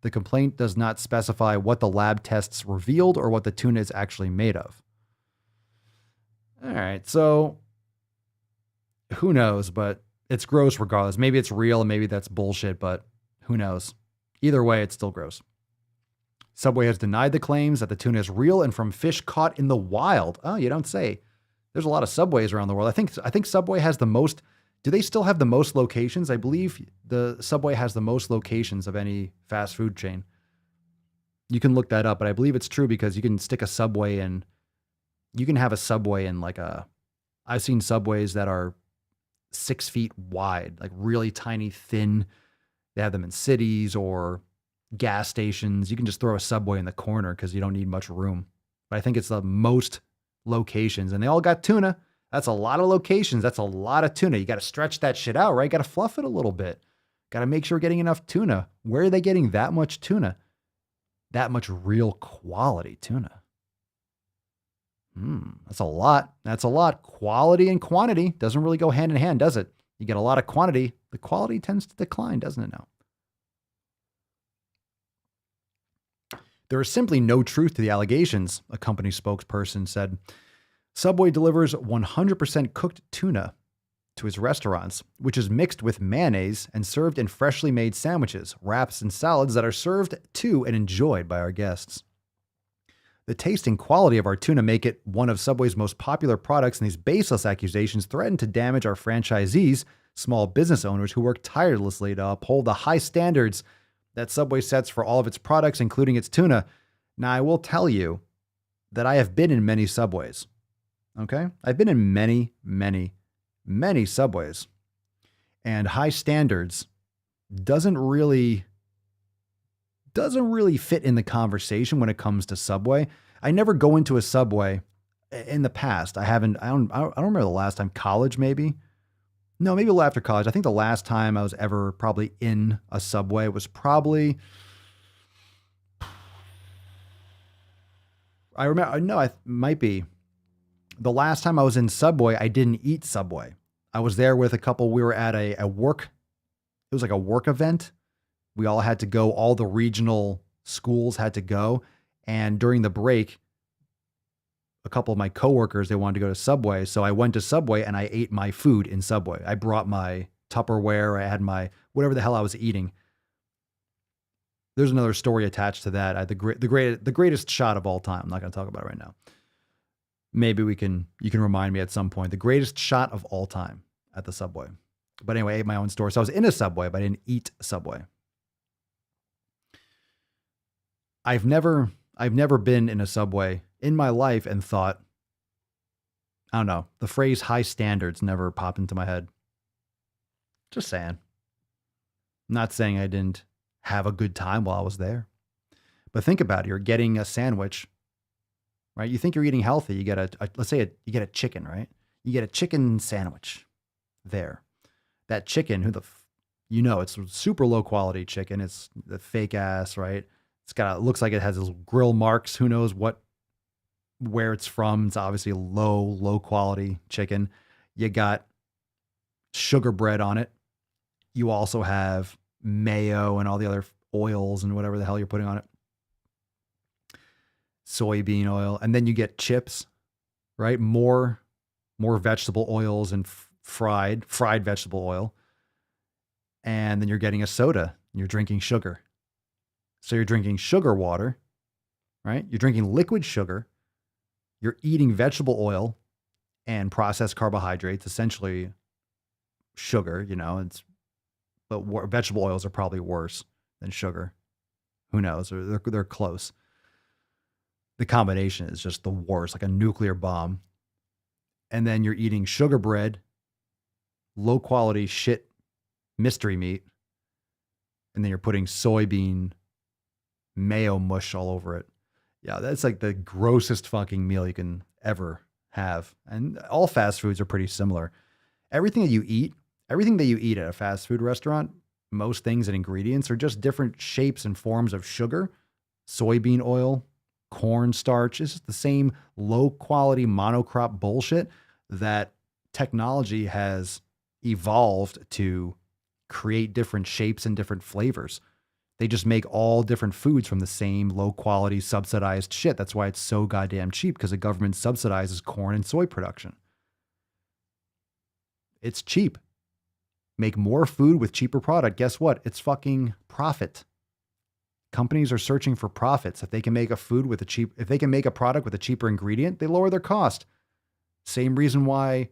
The complaint does not specify what the lab tests revealed or what the tuna is actually made of. All right, so who knows, but it's gross regardless. Maybe it's real and maybe that's bullshit, but who knows? Either way, it's still gross. Subway has denied the claims that the tuna is real and from fish caught in the wild. Oh, you don't say. There's a lot of Subways around the world. I think Subway has the most. Do they still have the most locations? I believe the Subway has the most locations of any fast food chain. You can look that up, but I believe it's true because you can stick a Subway in. You can have a Subway in I've seen Subways that are 6 feet wide, like really tiny, thin. They have them in cities or gas stations. You can just throw a Subway in the corner because you don't need much room. But I think it's the most locations, and they all got tuna. That's a lot of locations. That's a lot of tuna. You got to stretch that shit out, right? Got to fluff it a little bit. Got to make sure we're getting enough tuna. Where are they getting that much tuna? That much real quality tuna. That's a lot. That's a lot. Quality and quantity doesn't really go hand in hand, does it? You get a lot of quantity, the quality tends to decline, doesn't it now? There is simply no truth to the allegations, a company spokesperson said. Subway delivers 100% cooked tuna to its restaurants, which is mixed with mayonnaise and served in freshly made sandwiches, wraps, and salads that are served to and enjoyed by our guests. The taste and quality of our tuna make it one of Subway's most popular products, and these baseless accusations threaten to damage our franchisees, small business owners who work tirelessly to uphold the high standards that Subway sets for all of its products, including its tuna. Now, I will tell you that I have been in many Subways. Okay? I've been in many, many, many Subways. And high standards doesn't really fit in the conversation when it comes to Subway. I never go into a Subway in the past. I don't remember the last time. College, maybe? No, maybe a little after college. I think the last time I was ever probably in a Subway was probably, I remember, no, it might be. The last time I was in Subway, I didn't eat Subway. I was there with a couple. We were at a work, it was like a work event. We all had to go, all the regional schools had to go. And during the break, a couple of my coworkers, they wanted to go to Subway. So I went to Subway and I ate my food in Subway. I brought my Tupperware. I had my, whatever the hell I was eating. There's another story attached to that. I had the greatest shot of all time. I'm not going to talk about it right now. Maybe you can remind me at some point. The greatest shot of all time at the Subway. But anyway, I ate my own store. So I was in a Subway, but I didn't eat Subway. I've never been in a Subway in my life and thought, I don't know, the phrase high standards never popped into my head. Just saying. I'm not saying I didn't have a good time while I was there. But think about it. You're getting a sandwich, right? You think you're eating healthy. You get you get a chicken, right? You get a chicken sandwich there. That chicken, you know, it's super low quality chicken. It's the fake ass, right? It looks like it has those grill marks. Who knows where it's from. It's obviously low quality chicken. You got sugar bread on it. You also have mayo and all the other oils and whatever the hell you're putting on it. Soybean oil. And then you get chips, right? More vegetable oils and fried vegetable oil. And then you're getting a soda. You're drinking sugar. So you're drinking sugar water, right? You're drinking liquid sugar. You're eating vegetable oil and processed carbohydrates, essentially sugar, you know, but vegetable oils are probably worse than sugar. Who knows? They're close. The combination is just the worst, like a nuclear bomb. And then you're eating sugar bread, low quality shit, mystery meat. And then you're putting soybean mayo mush all over it. Yeah, that's like the grossest fucking meal you can ever have. And all fast foods are pretty similar. Everything that you eat at a fast food restaurant, most things and ingredients are just different shapes and forms of sugar, soybean oil, cornstarch. It's just the same low quality monocrop bullshit that technology has evolved to create different shapes and different flavors. They just make all different foods from the same low quality subsidized shit. That's why it's so goddamn cheap, because the government subsidizes corn and soy production. It's cheap. Make more food with cheaper product. Guess what? It's fucking profit. Companies are searching for profits. If they can make a product with a cheaper ingredient, they lower their cost. Same reason why,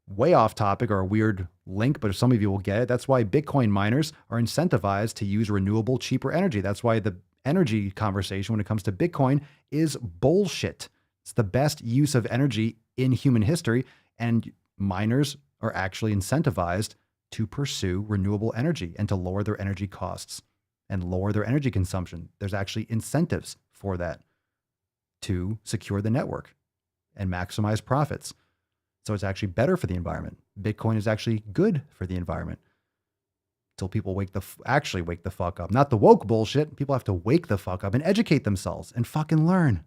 way off topic or a weird link, but some of you will get it. That's why Bitcoin miners are incentivized to use renewable, cheaper energy. That's why the energy conversation when it comes to Bitcoin is bullshit. It's the best use of energy in human history, and miners are actually incentivized to pursue renewable energy and to lower their energy costs and lower their energy consumption. There's actually incentives for that to secure the network and maximize profits. So it's actually better for the environment. Bitcoin is actually good for the environment. Until people actually wake the fuck up. Not the woke bullshit. People have to wake the fuck up and educate themselves and fucking learn.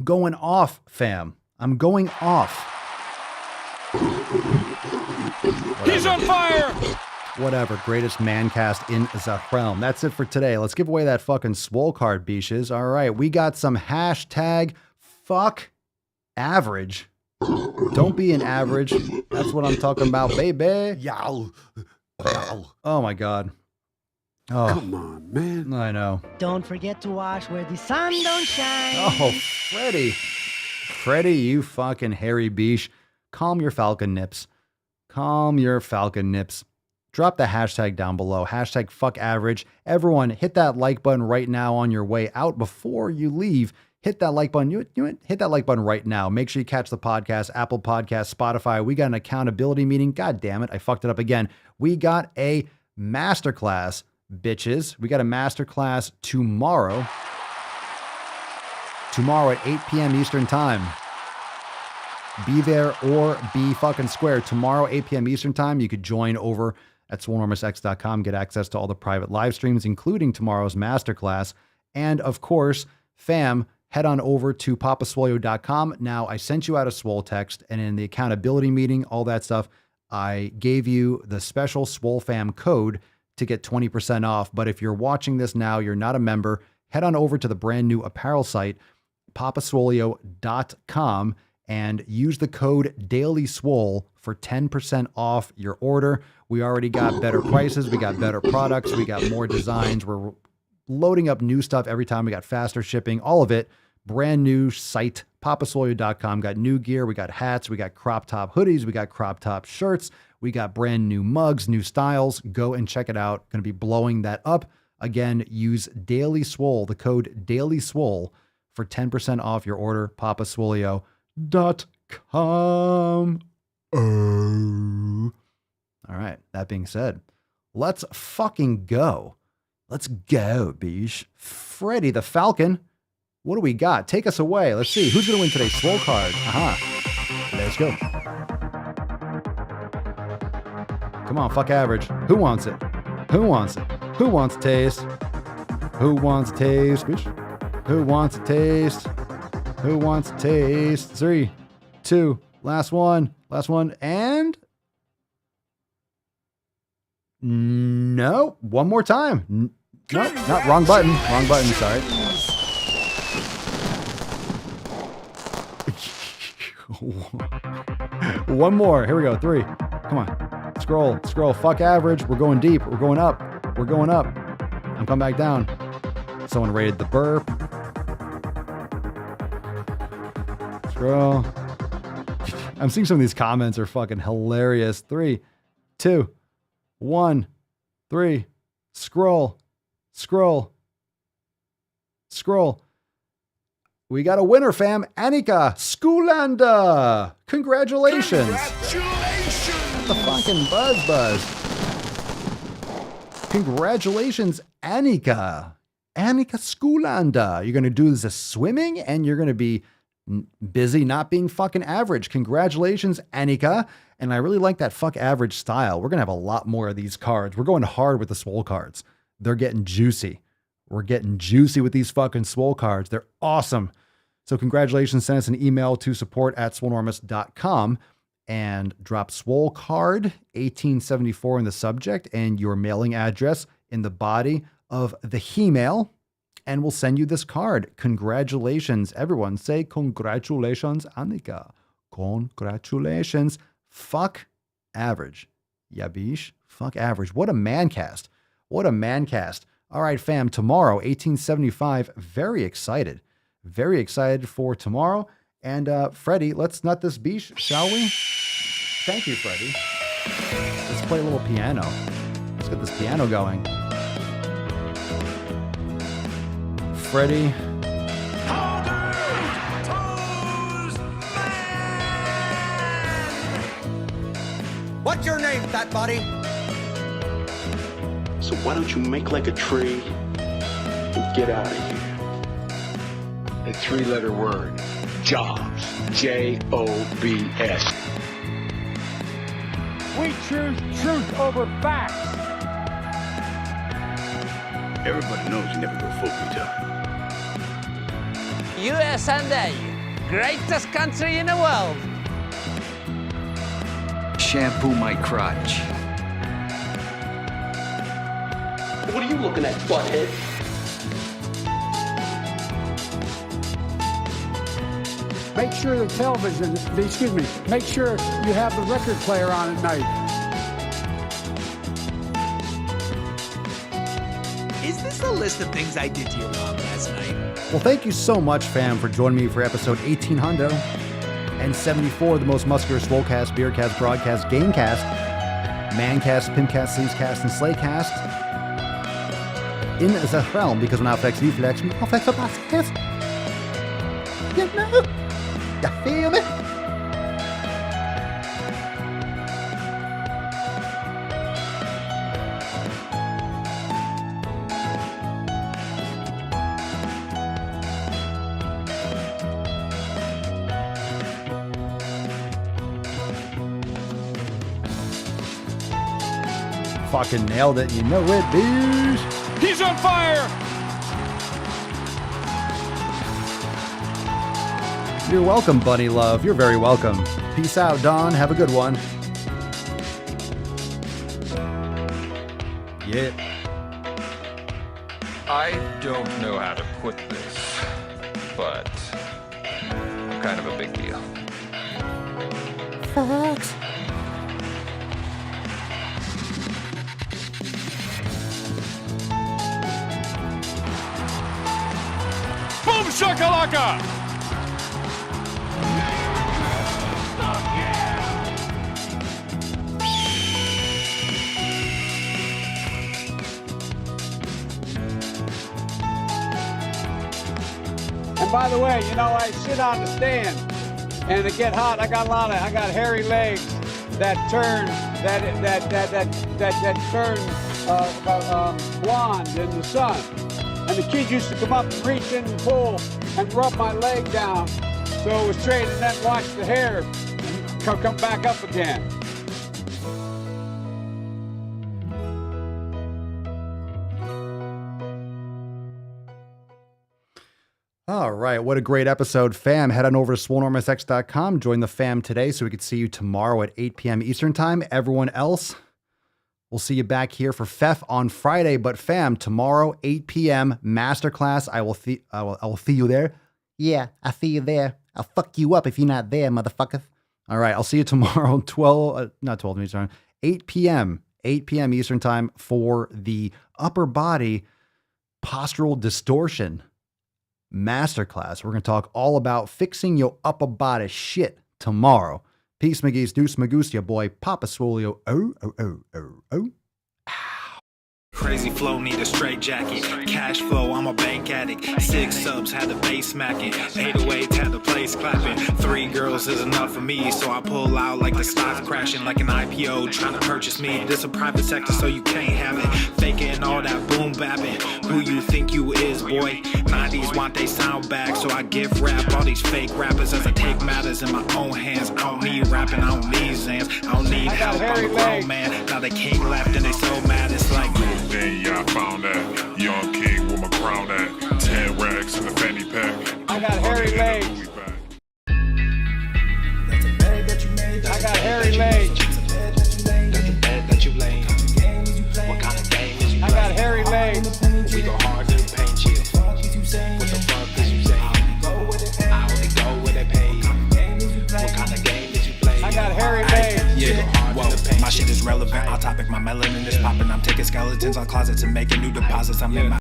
Going off, fam. I'm going off. He's on fire! Whatever. Greatest man cast in the realm. That's it for today. Let's give away that fucking swole card, beaches. All right. We got some hashtag fuck average. Don't be an average. That's what I'm talking about, baby. Yow. Oh my God. Oh, come on, man. I know. Don't forget to wash where the sun don't shine. Oh, Freddie, you fucking hairy beesh. Calm your falcon nips. Drop the hashtag down below. Hashtag fuck average. Everyone, hit that like button right now on your way out before you leave. Hit that like button. Hit that like button right now. Make sure you catch the podcast, Apple Podcasts, Spotify. We got an accountability meeting. God damn it. I fucked it up again. We got a masterclass, bitches. We got a masterclass tomorrow. Tomorrow at 8 p.m. Eastern time. Be there or be fucking square. Tomorrow, 8 p.m. Eastern time, you could join over at swolenormousx.com, get access to all the private live streams, including tomorrow's masterclass. And of course, fam, head on over to papaswolio.com. Now, I sent you out a swole text, and in the accountability meeting, all that stuff, I gave you the special Swole Fam code to get 20% off. But if you're watching this now, you're not a member, head on over to the brand new apparel site, papaswolio.com, and use the code DailySwole for 10% off your order. We already got better prices. We got better products. We got more designs. We're loading up new stuff every time. We got faster shipping, all of it. Brand new site, papaswolio.com. Got new gear. We got hats. We got crop top hoodies. We got crop top shirts. We got brand new mugs, new styles. Go and check it out. Going to be blowing that up. Again, use Daily Swole, the code Daily Swole for 10% off your order, papaswolio.com. All right. That being said, let's fucking go. Let's go, beesh. Freddie the Falcon. What do we got? Take us away. Let's see. Who's going to win today's Swole card? Let's go. Come on, fuck average. Who wants it? Who wants it? Who wants a taste? Who wants a taste, bitch? Who wants a taste? Who wants a taste? 3, 2, last one, and no, one more time. No, not wrong button, sorry. One more, here we go, 3, come on, scroll, fuck average, we're going deep, we're going up, I'm coming back down. Someone rated the burp. Scroll. I'm seeing some of these comments are fucking hilarious. 3, 2, 1, 3. Scroll. We got a winner, fam. Annika Skulanda. Congratulations. The fucking buzz. Congratulations, Annika. Annika Skulanda. You're going to do this swimming and you're going to be busy not being fucking average. Congratulations, Annika. And I really like that fuck average style. We're going to have a lot more of these cards. We're going hard with the Swole cards. They're getting juicy. We're getting juicy with these fucking Swole cards. They're awesome. So congratulations. Send us an email to support@swolenormous.com and drop Swole card 1874 in the subject and your mailing address in the body of the email. And we'll send you this card. Congratulations, everyone. Say congratulations, Annika. Congratulations. Fuck average. Yabish. Fuck average. What a man cast. All right, fam. Tomorrow, 1875. Very excited for tomorrow. And Freddie, let's nut this beach, shall we? Thank you, Freddie. Let's play a little piano. Let's get this piano going. Freddie. What's your name, fat body? So why don't you make like a tree and get out of here? A 3-letter word. Jobs. Jobs. We choose truth over facts. Everybody knows you never go full retard. USA, greatest country in the world. Shampoo my crotch. What are you looking at, butthead? Make sure make sure you have the record player on at night. Is this a list of things I did to your mom last night? Well, thank you so much, fam, for joining me for episode 1874 of the most muscular Swolecast, Beercast, Broadcast, Gamecast, Mancast, Pimpcast, Sleazecast, and Slaycast in the realm, because when I flex, you flex, we all flex up our flex. You know? You feel me? Fucking nailed it. You know it, dude. He's on fire! You're welcome, Bunny Love. You're very welcome. Peace out, Don. Have a good one. Yeah. I don't know how to put this, but I'm kind of a big deal. Facts. Boom shakalaka! And by the way, you know, I sit on the stand and it get hot. I got hairy legs that turn blonde in the sun. And the kids used to come up and reach in and pull and rub my leg down so it was straight, and then wash the hair and come back up again. All right, what a great episode, fam. Head on over to swolenormousx.com. Join the fam today so we can see you tomorrow at 8 p.m. Eastern time. Everyone else, we'll see you back here for FEF on Friday. But fam, tomorrow, 8 p.m. masterclass. I will see you there. Yeah, I'll see you there. I'll fuck you up if you're not there, motherfucker. All right, I'll see you tomorrow, 8 p.m. Eastern time for the upper body postural distortion masterclass. We're going to talk all about fixing your upper body shit tomorrow. Peace, McGee's, deuce, magoose, your boy, Papa Swole. Oh. Crazy flow, need a straight jacket. Cash flow, I'm a bank addict. 6 subs, had the bass smacking. 808s, had the place clapping. 3 girls is enough for me, so I pull out like the stock crashing. Like an IPO, trying to purchase me. This a private sector, so you can't have it. Faking all that boom bapping. Who you think you is, boy? 90s want they sound back, so I give rap all these fake rappers as I take matters in my own hands. I don't need rapping, I don't need Zans. I don't need help, I'm a grown man. Now they can't left and they so mad, it's like... Then yeah, I found that young king with my crown at 10 racks in the fanny pack. I got hairy legs. I got hairy legs. That's the bed that you lay. What kind of game is you I got hairy legs. We go hard to the paint chill. What the fuck is you saying? I only go where they pay. What kind of game did you play? I got hairy legs. Yeah, whoa, my shit is relevant. Our topic, my melanin is popping. I'm taking skeletons on closets and making new deposits. I'm in my